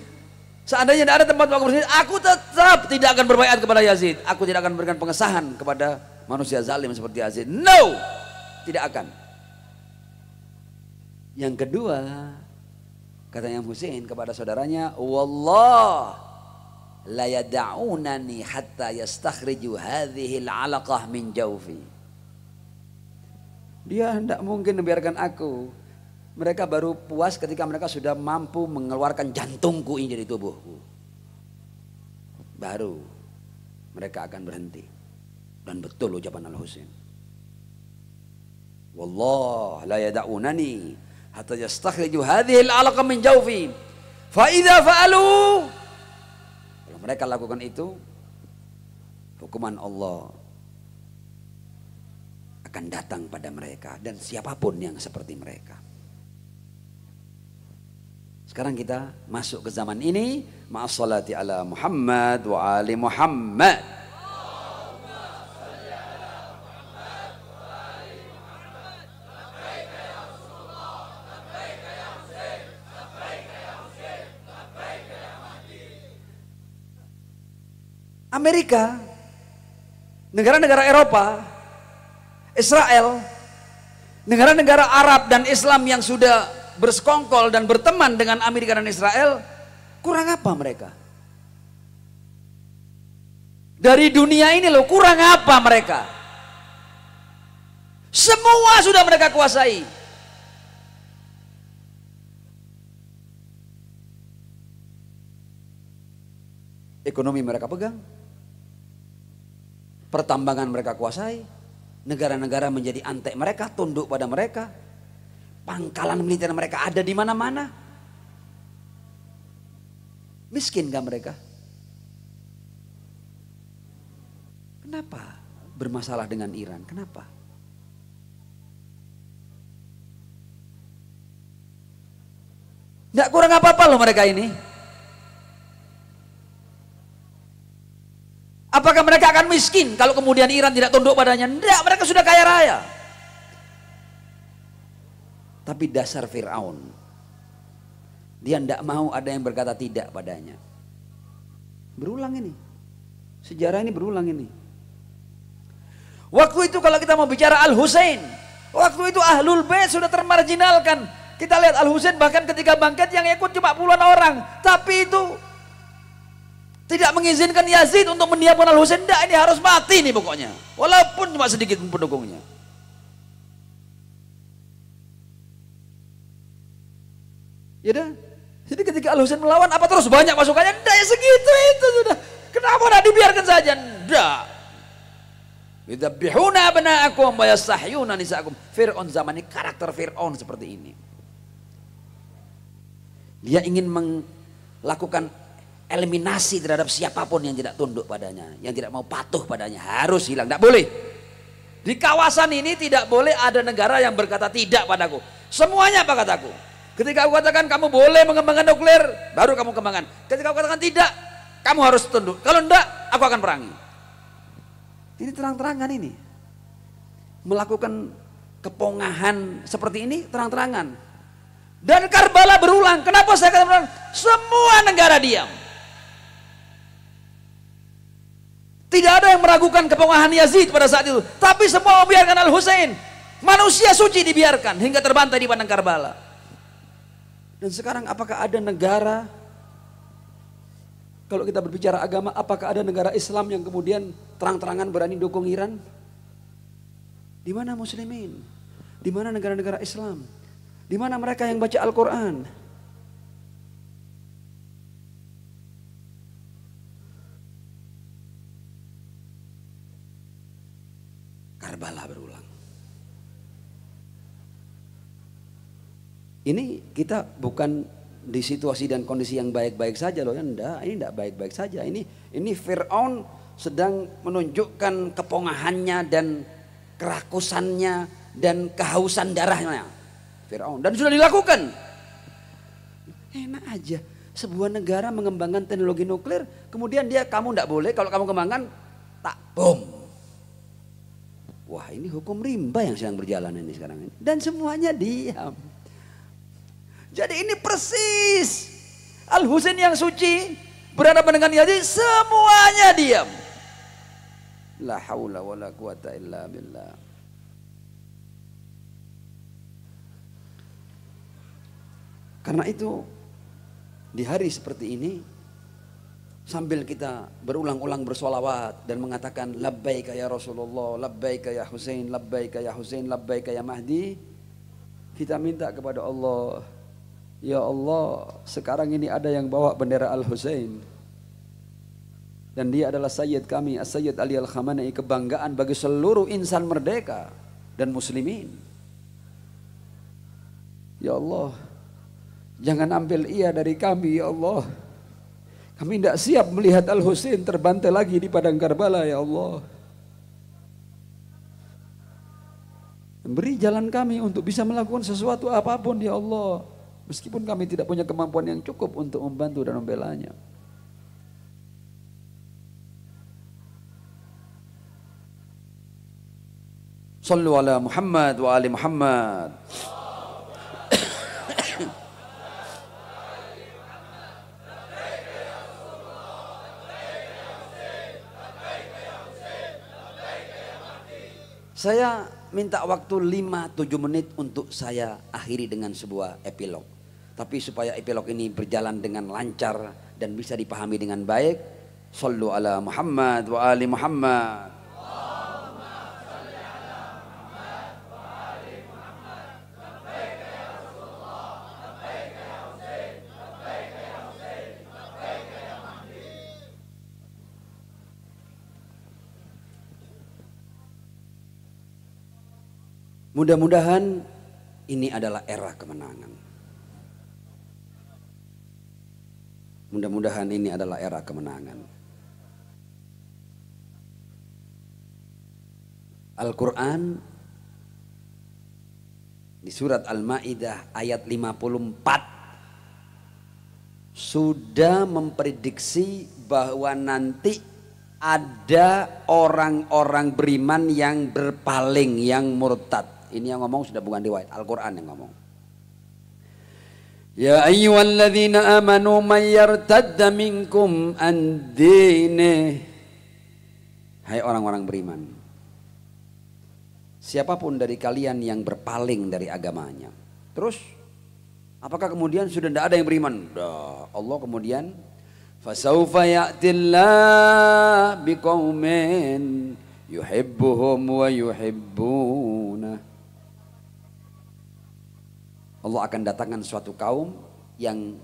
seandainya tidak ada tempat untuk aku bersembunyi, aku tetap tidak akan berbaiat kepada Yazid. Aku tidak akan memberikan pengesahan kepada manusia zalim seperti Yazid. No, tidak akan. Yang kedua, katanya Husain kepada saudaranya, wallah la yad'unani hatta yastakhriju hadhihi al-'alaqah min jawfi. Dia tidak mungkin membiarkan aku. Mereka baru puas ketika mereka sudah mampu mengeluarkan jantungku ini dari tubuhku. Baru mereka akan berhenti. Dan betul ucapan Al-Husain. Wallah la yad'unani hatta yastakhriju hadhihi al-'alaqah min jawfi. Fa idza fa'alu, mereka lakukan itu, hukuman Allah akan datang pada mereka dan siapapun yang seperti mereka. Sekarang kita masuk ke zaman ini, ma'assalati ala Muhammad wa ali Muhammad. Amerika, negara-negara Eropa, Israel, negara-negara Arab dan Islam yang sudah bersekongkol dan berteman dengan Amerika dan Israel, kurang apa mereka? Dari dunia ini loh, kurang apa mereka? Semua sudah mereka kuasai. Ekonomi mereka pegang. Pertambangan mereka kuasai, negara-negara menjadi antek mereka, tunduk pada mereka, pangkalan militer mereka ada di mana-mana. Miskin gak mereka? Kenapa bermasalah dengan Iran? Kenapa? Gak kurang apa-apa loh mereka ini. Apakah mereka akan miskin kalau kemudian Iran tidak tunduk padanya? Tidak, mereka sudah kaya raya. Tapi dasar Fir'aun, dia tidak mau ada yang berkata tidak padanya. Berulang ini, sejarah ini berulang ini. Waktu itu kalau kita mau bicara Al-Husain, waktu itu Ahlul Bait sudah termarginalkan. Kita lihat Al-Husain bahkan ketika bangkit yang ikut cuma puluhan orang, tapi itu tidak mengizinkan Yazid untuk mendiamkan Al-Husain. Tidak, ini harus mati nih pokoknya. Walaupun cuma sedikit pendukungnya. Ya dah. Jadi ketika Al-Husain melawan, apa terus banyak pasukannya? Tidak, ya segitu itu sudah. Kenapa tidak dibiarkan saja? Tidak. Yudabbihuna abna'akum wa yastahyuna nisa'akum. Fir'aun zaman ini, karakter Fir'aun seperti ini. Dia ingin melakukan eliminasi terhadap siapapun yang tidak tunduk padanya, yang tidak mau patuh padanya, harus hilang, tidak boleh. Di kawasan ini tidak boleh ada negara yang berkata tidak padaku. Semuanya apa kataku? Ketika aku katakan kamu boleh mengembangkan nuklir, baru kamu kembangkan. Ketika aku katakan tidak, kamu harus tunduk. Kalau tidak, aku akan perangi. Ini terang-terangan ini. Melakukan kepongahan seperti ini terang-terangan. Dan Karbala berulang. Kenapa saya katakan berulang? Semua negara diam. Tidak ada yang meragukan kepongahan Yazid pada saat itu. Tapi semua membiarkan Al-Husain. Manusia suci dibiarkan hingga terbantai di padang Karbala. Dan sekarang apakah ada negara, kalau kita berbicara agama, apakah ada negara Islam yang kemudian terang-terangan berani dukung Iran? Di mana muslimin? Di mana negara-negara Islam? Di mana mereka yang baca Al-Quran? Karbala berulang. Ini kita bukan di situasi dan kondisi yang baik-baik saja loh, ya enggak, ini enggak baik-baik saja. Ini Fir'aun sedang menunjukkan kepongahannya dan kerakusannya dan kehausan darahnya. Fir'aun, dan sudah dilakukan. Enak aja sebuah negara mengembangkan teknologi nuklir, kemudian kamu enggak boleh, kalau kamu kembangkan tak bom. Wah, ini hukum rimba yang sedang berjalan ini sekarang ini. Dan semuanya diam. Jadi ini persis Al-Husain yang suci berhadapan dengan Yazid, semuanya diam. La haula wala quwata illa billah. Karena itu di hari seperti ini, sambil kita berulang-ulang bersolawat dan mengatakan labbaika ya Rasulullah, labbaika ya Husain, labbaika ya Husain, labbaika ya Mahdi, kita minta kepada Allah, ya Allah, sekarang ini ada yang bawa bendera Al-Husain dan dia adalah sayyid kami, As-Sayyid Ali Al-Khamenei, kebanggaan bagi seluruh insan merdeka dan muslimin. Ya Allah, jangan ambil ia dari kami, ya Allah. Kami tidak siap melihat Al-Husain terbantai lagi di padang Karbala, ya Allah. Beri jalan kami untuk bisa melakukan sesuatu apapun, ya Allah. Meskipun kami tidak punya kemampuan yang cukup untuk membantu dan membelanya. Sallu ala Muhammad wa ali Muhammad. Saya minta waktu 5-7 menit untuk saya akhiri dengan sebuah epilog. Tapi supaya epilog ini berjalan dengan lancar dan bisa dipahami dengan baik, sallu ala Muhammad wa ali Muhammad. Mudah-mudahan ini adalah era kemenangan. Mudah-mudahan ini adalah era kemenangan. Al-Quran di surat Al-Ma'idah ayat 54 sudah memprediksi bahwa nanti ada orang-orang beriman yang berpaling, yang murtad. Ini yang ngomong sudah bukan riwayat, Al-Quran yang ngomong. Ya ayyuhalladzina amanu may yartadda minkum an dinihi. Hai orang-orang beriman, siapapun dari kalian yang berpaling dari agamanya. Terus apakah kemudian sudah tidak ada yang beriman? Allah kemudian fasawfa ya'tillah biqaumin yuhibbuhum wa yuhibbuna. Allah akan datangkan suatu kaum yang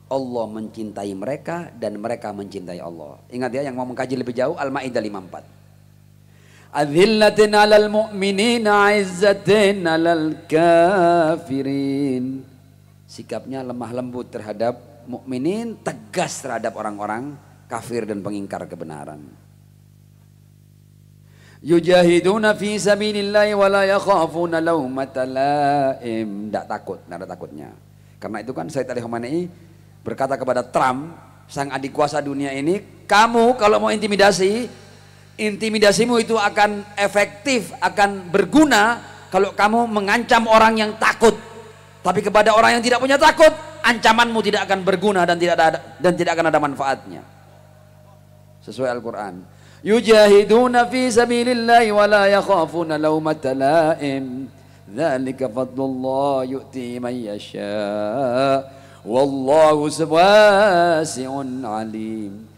Allah mencintai mereka dan mereka mencintai Allah. Ingat ya, yang mau mengkaji lebih jauh Al-Maidah 54. Adzillatin 'alal mu'minina 'izzatin 'alal kafirin. Sikapnya lemah lembut terhadap mukminin, tegas terhadap orang-orang kafir dan pengingkar kebenaran. Yujahiduna fi sabilillahi wa la yakhafuna laumata laim. Tidak takut, tidak ada takutnya. Karena itu kan Sayyid Ali Khamenei berkata kepada Trump, sang adik kuasa dunia ini, kamu kalau mau intimidasi, intimidasimu itu akan efektif, akan berguna kalau kamu mengancam orang yang takut. Tapi kepada orang yang tidak punya takut, ancamanmu tidak akan berguna dan tidak akan ada manfaatnya. Sesuai Al-Quran. Yujahiduna fi sabilillahi wa la yakhafuna laumata laim. Dzalika fadlullah yu'ti man yasha. Wallahu wasi'un alim.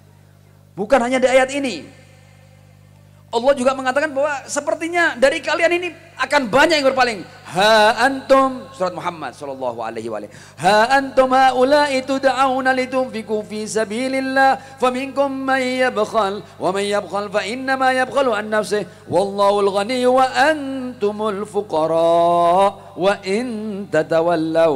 Bukan hanya di ayat ini, Allah juga mengatakan bahwa sepertinya dari kalian ini akan banyak yang berpaling. Ha antum, surat Muhammad sallallahu alaihi wa alihi. Ha antum haula'i tud'auna litunfiqu fi sabilillah faminkum man yabkhal wa man yabkhal fa inna ma yabkhalu an nafsihi wallahu al-ghani wa antumul fuqara wa in tatawallaw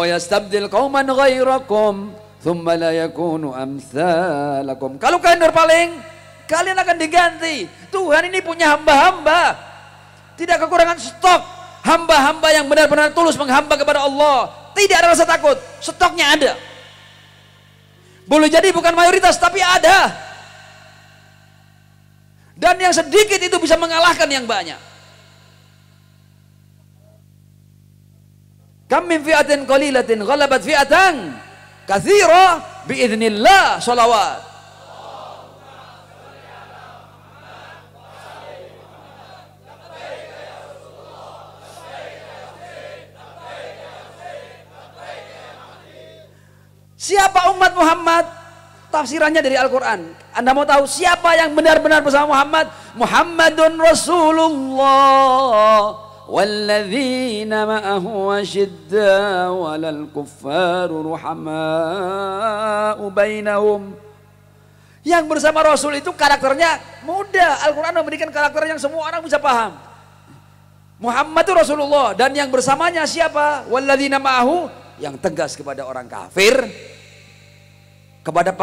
yastabdil qauman ghairakum thumma la yakunu amsalakum. Kalau kalian berpaling, kalian akan diganti. Tuhan ini punya hamba-hamba, tidak kekurangan stok. Hamba-hamba yang benar-benar tulus menghamba kepada Allah, tidak ada rasa takut, stoknya ada. Boleh jadi bukan mayoritas, tapi ada. Dan yang sedikit itu bisa mengalahkan yang banyak. Kam min fi'atin qalilatin ghalabat fi'atan katsira biidznillah. Shalawat. Siapa umat Muhammad? Tafsirannya dari Al-Quran. Anda mau tahu siapa yang benar-benar bersama Muhammad? Muhammadun Rasulullah walladzina ma'ahu asyidda'u 'alal kuffari ruhama'u bainahum. Yang bersama Rasul itu karakternya mudah. Al-Quran memberikan karakter yang semua orang bisa paham. Muhammadun Rasulullah, dan yang bersamanya siapa? Walladzina ma'ahu, yang tegas kepada orang kafir, kepada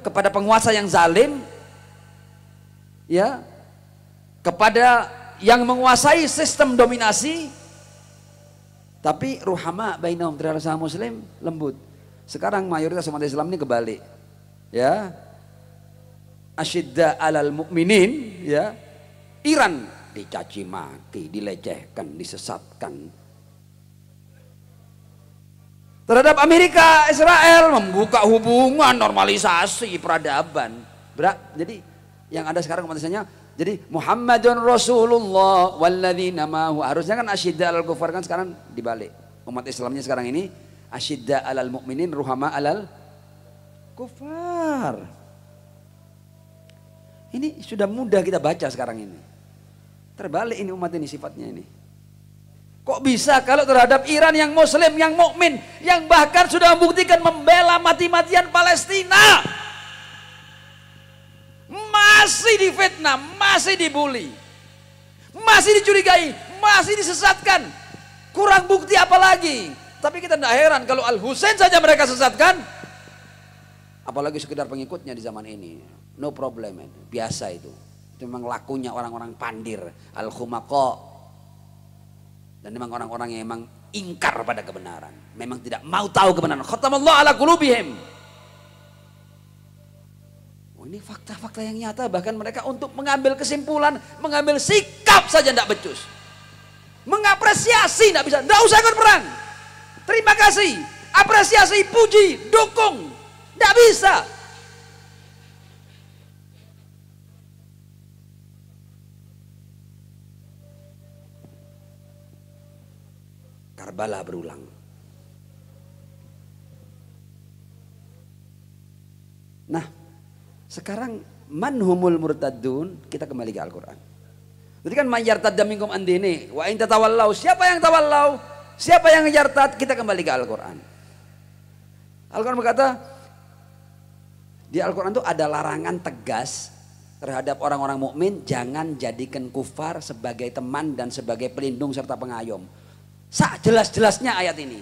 kepada penguasa yang zalim, ya, kepada yang menguasai sistem dominasi, tapi ruhama bainahum, terhadap sesama muslim lembut. Sekarang mayoritas umat Islam ini kebalik, ya, asyidda alal mu'minin, ya, Iran dicaci maki, dilecehkan, disesatkan. Terhadap Amerika, Israel membuka hubungan, normalisasi, peradaban. Jadi yang ada sekarang umatnya, jadi Muhammadun Rasulullah walladzina ma'ahu. Harusnya kan asyidda alal kufar, kan sekarang dibalik. Umat Islamnya sekarang ini asyidda alal mu'minin ruhama alal kufar. Ini sudah mudah kita baca sekarang ini. Terbalik ini umat ini sifatnya ini. Kok bisa kalau terhadap Iran yang muslim, yang mukmin, yang bahkan sudah membuktikan membela mati-matian Palestina, masih difitnah, masih dibully, masih dicurigai, masih disesatkan. Kurang bukti apa lagi? Tapi kita tidak heran kalau Al-Husain saja mereka sesatkan, apalagi sekedar pengikutnya di zaman ini. No problem, biasa itu. Itu memang lakunya orang-orang pandir, al-khumaqa. Dan memang orang-orang yang memang ingkar pada kebenaran, memang tidak mau tahu kebenaran. Khatamallahu ala qulubihim. Oh, ini fakta-fakta yang nyata, bahkan mereka untuk mengambil kesimpulan, mengambil sikap saja tidak becus. Mengapresiasi tidak bisa, tidak usah ikut perang. Terima kasih, apresiasi, puji, dukung, tidak bisa. Karbala berulang. Nah, sekarang manhumul murtadun, kita kembali ke Al-Quran. Jadi kan mayyartadda minkum an dini wa in tatawallau, siapa yang tawallau, siapa yang yartad, kita kembali ke Al-Quran. Al-Quran berkata, di Al-Quran itu ada larangan tegas terhadap orang-orang mukmin, jangan jadikan kufar sebagai teman dan sebagai pelindung serta pengayom. Jelas-jelasnya ayat ini.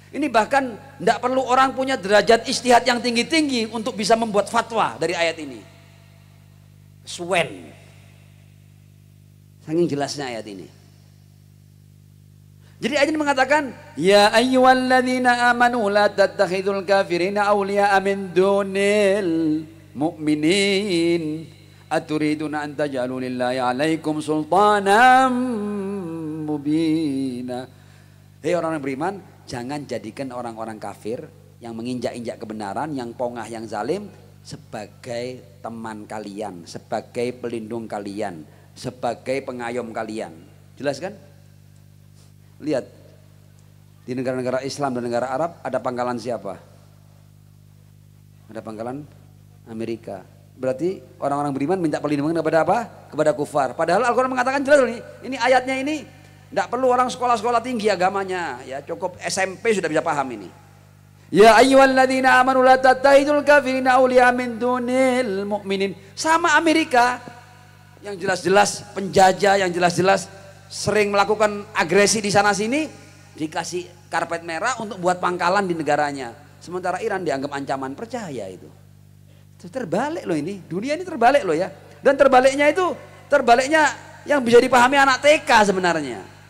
Ini bahkan tidak perlu orang punya derajat ijtihad yang tinggi-tinggi untuk bisa membuat fatwa dari ayat ini. Swen. Saking jelasnya ayat ini. Jadi ayat ini mengatakan, ya ayyuhalladzina amanu la tattakhidul kafirina awliya'a min dunil mu'minin aturiduna an taj'alu lillahi 'alaikum sultanan mubina. Hei orang-orang beriman, jangan jadikan orang-orang kafir yang menginjak-injak kebenaran, yang pongah, yang zalim sebagai teman kalian, sebagai pelindung kalian, sebagai pengayom kalian. Jelas kan? Lihat, di negara-negara Islam dan negara Arab ada pangkalan siapa? Ada pangkalan Amerika. Berarti orang-orang beriman minta perlindungan kepada apa? Kepada kufar. Padahal Al-Quran mengatakan jelas ini ayatnya ini. Tidak perlu orang sekolah-sekolah tinggi agamanya, ya cukup SMP sudah bisa paham ini. Ya ayyuhalladzina amanu la tattakhidul kafirina awliya min dunil mu'minin. Sama Amerika yang jelas-jelas penjajah, yang jelas-jelas sering melakukan agresi di sana sini, dikasih karpet merah untuk buat pangkalan di negaranya. Sementara Iran dianggap ancaman, percaya itu. Terbalik loh ini, dunia ini terbalik loh ya. Dan terbaliknya yang bisa dipahami anak TK sebenarnya.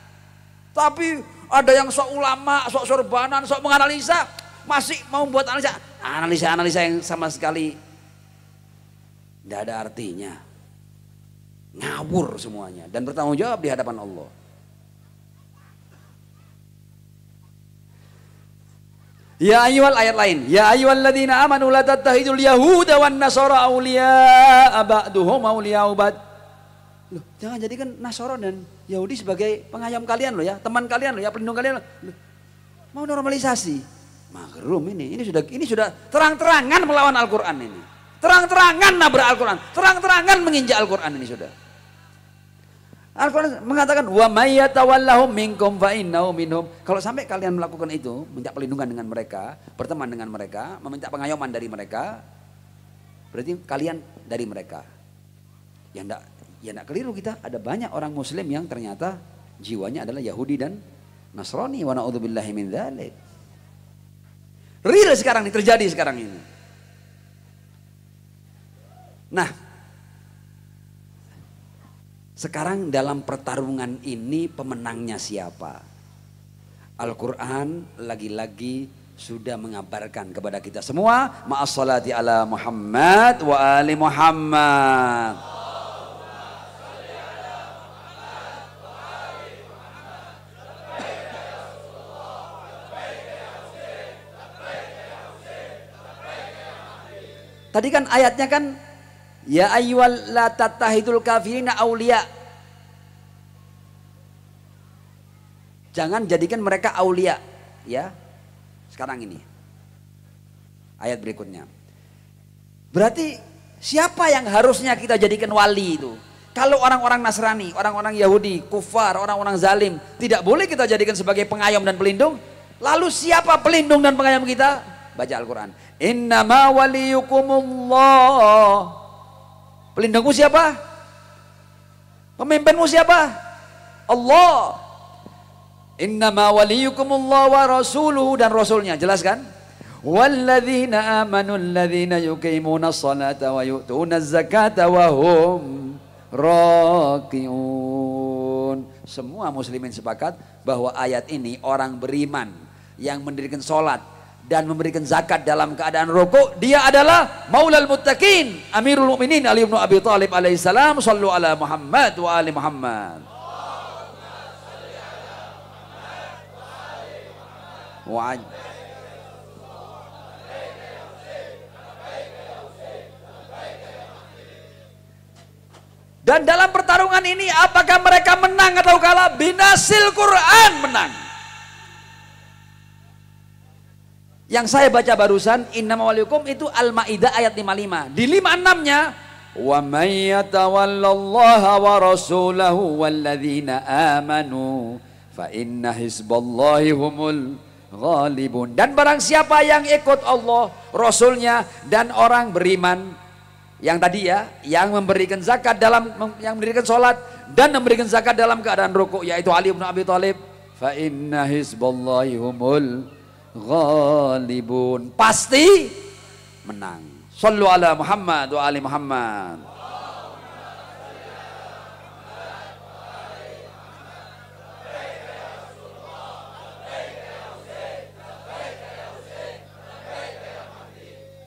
Tapi ada yang sok ulama, sok sorbanan, sok menganalisa. masih mau buat analisa yang sama sekali tidak ada artinya, ngawur semuanya dan bertanggung jawab di hadapan Allah. Ya ayyuhal ayat lain, ya ayyuhalladzina amanu la tattakhidul yahuda wan nasara awliya'a ba'duhum awliya'u ba'd. Loh, jangan jadikan Nasara dan Yahudi sebagai pengayom kalian loh ya, teman kalian loh ya, pelindung kalian loh. Loh, mau normalisasi. Makrum ini sudah terang-terangan melawan Al-Qur'an ini. Terang-terangan nabrak Al-Qur'an, terang-terangan menginjak Al-Qur'an ini sudah. Al-Quran mengatakan wa may yatawallahum minkum fa innahu minhum. Kalau sampai kalian melakukan itu, minta perlindungan dengan mereka, berteman dengan mereka, meminta pengayoman dari mereka, berarti kalian dari mereka. Ya enggak keliru kita, ada banyak orang muslim yang ternyata jiwanya adalah Yahudi dan Nasrani, wa na'udzubillahi min dzalik. Real sekarang ini, terjadi sekarang ini. Nah, sekarang dalam pertarungan ini pemenangnya siapa? Al-Quran lagi-lagi sudah mengabarkan kepada kita semua, ma'as salati ala Muhammad wa ali Muhammad. Tadi kan ayatnya kan ya ayyuhal la tattahidul kafirina aulia. Jangan jadikan mereka aulia, ya. Sekarang ini. Ayat berikutnya. Berarti siapa yang harusnya kita jadikan wali itu? Kalau orang-orang Nasrani, orang-orang Yahudi, kufar, orang-orang zalim, tidak boleh kita jadikan sebagai pengayom dan pelindung. Lalu siapa pelindung dan pengayom kita? Baca Al-Quran. Innama waliyukumullah. Pelindungmu siapa? Pemimpinmu siapa? Allah. Innama waliyukumullah wa rasuluhu, dan rasulnya. Jelas kan? Walladzina amanu alladzina yuqimuna sholata wa yu'tuna zakata wa hum raqiun. Semua muslimin sepakat bahwa ayat ini orang beriman yang mendirikan sholat dan memberikan zakat dalam keadaan rukuk, dia adalah maulal muttaqin, amirul mukminin Ali bin Abi Thalib alaihissalam. Shallu ala Muhammad wa ali Muhammad. Dan dalam pertarungan ini apakah mereka menang atau kalah? Binasil Quran menang. Yang saya baca barusan, innama waliyukum itu Al-Maidah ayat 55. Di 56-nya, wa may yatawallallaha wa rasulahu walladzina amanu fa inna hizballahi humul ghalibun. Dan barang siapa yang ikut Allah, Rasulnya, dan orang beriman, yang tadi ya, yang memberikan zakat dalam, yang mendirikan sholat dan memberikan zakat dalam keadaan rukuk, yaitu Ali bin Abi Thalib, fa inna hizballahi humul ghalibun, pasti menang. Shallu ala Muhammad wa ali Muhammad.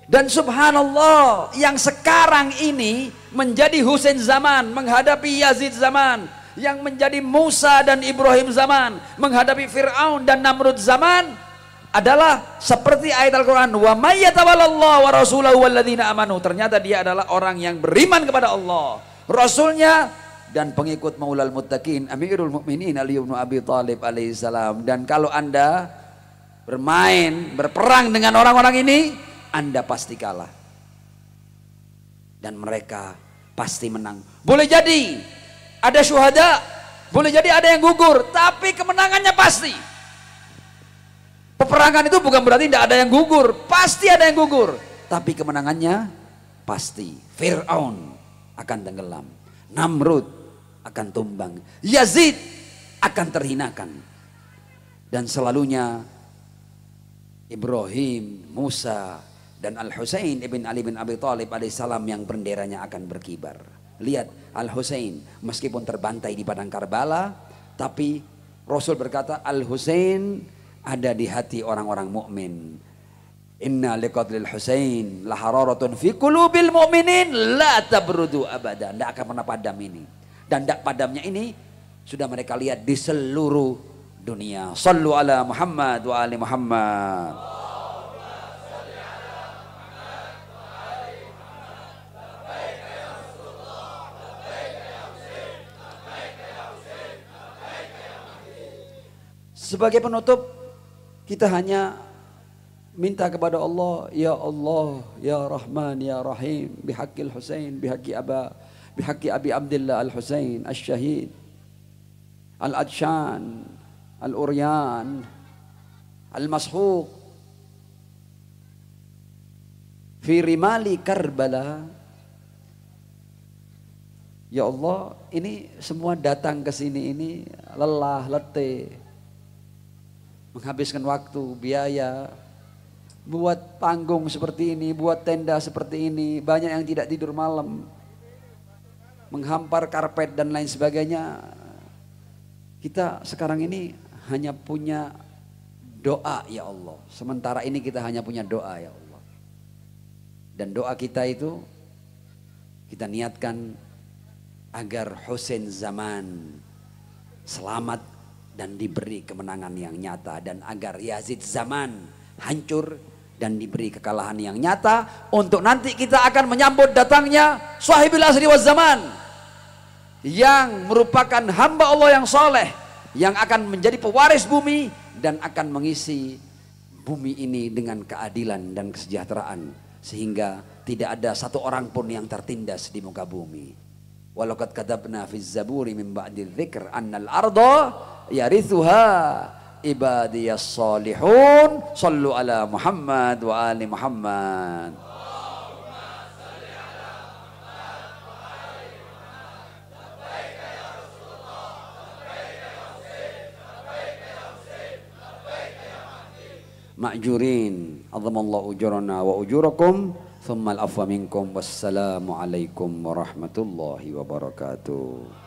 Dan subhanallah, yang sekarang ini menjadi Husain zaman, menghadapi Yazid zaman, yang menjadi Musa dan Ibrahim zaman, menghadapi Fir'aun dan Namrud zaman, adalah seperti ayat Al-Quran, wa may yatawallallahu wa rasulahu walladzina amanu. Ternyata dia adalah orang yang beriman kepada Allah, Rasulnya, dan pengikut maulal muttaqin amirul mukminin Ali bin Abi Thalib alaihissalam. Dan kalau Anda bermain, berperang dengan orang-orang ini, Anda pasti kalah dan mereka pasti menang. Boleh jadi ada syuhada, boleh jadi ada yang gugur, tapi kemenangannya pasti. Peperangan itu bukan berarti tidak ada yang gugur, pasti ada yang gugur, tapi kemenangannya pasti. Fir'aun akan tenggelam, Namrud akan tumbang, Yazid akan terhinakan, dan selalunya Ibrahim, Musa, dan Al-Husain ibn Ali bin Abi Thalib alaihissalam yang benderanya akan berkibar. Lihat Al-Husain meskipun terbantai di padang Karbala, tapi Rasul berkata Al-Husain ada di hati orang-orang mukmin. Inna liqatlil Husain la hararatun fi qulubil mu'minin la tabrudu abada. Tidak akan pernah padam ini. Dan tidak padamnya ini sudah mereka lihat di seluruh dunia. Sallu ala Muhammad wa ali Muhammad. Sebagai penutup, kita hanya minta kepada Allah, ya Allah, ya Rahman, ya Rahim, bihaqqil Husain, bihaqqi Abi Abdillah Al-Husain, Al-Syahid, Al-Adshan, Al-Uryan, Al-Mashuq, fi rimali Karbala. Ya Allah, ini semua datang ke sini ini lelah, letih, menghabiskan waktu, biaya, buat panggung seperti ini, buat tenda seperti ini, banyak yang tidak tidur malam, menghampar karpet dan lain sebagainya. Kita sekarang ini hanya punya doa ya Allah. Sementara ini kita hanya punya doa ya Allah. Dan doa kita itu kita niatkan agar Husain Zaman selamat dan diberi kemenangan yang nyata, dan agar Yazid Zaman hancur dan diberi kekalahan yang nyata, untuk nanti kita akan menyambut datangnya Sahibul Asri waz Zaman yang merupakan hamba Allah yang soleh, yang akan menjadi pewaris bumi dan akan mengisi bumi ini dengan keadilan dan kesejahteraan, sehingga tidak ada satu orang pun yang tertindas di muka bumi. Walaqad katabna fiz zaburi min ba'di dzikr annal arda yarithuha ibadiyas salihun. Sallu ala Muhammad wa ali Muhammad. Ma'jurin azamallahu ujurana wa ujurakum thumma al-afwa minkum. Wassalamu alaikum warahmatullahi wabarakatuh.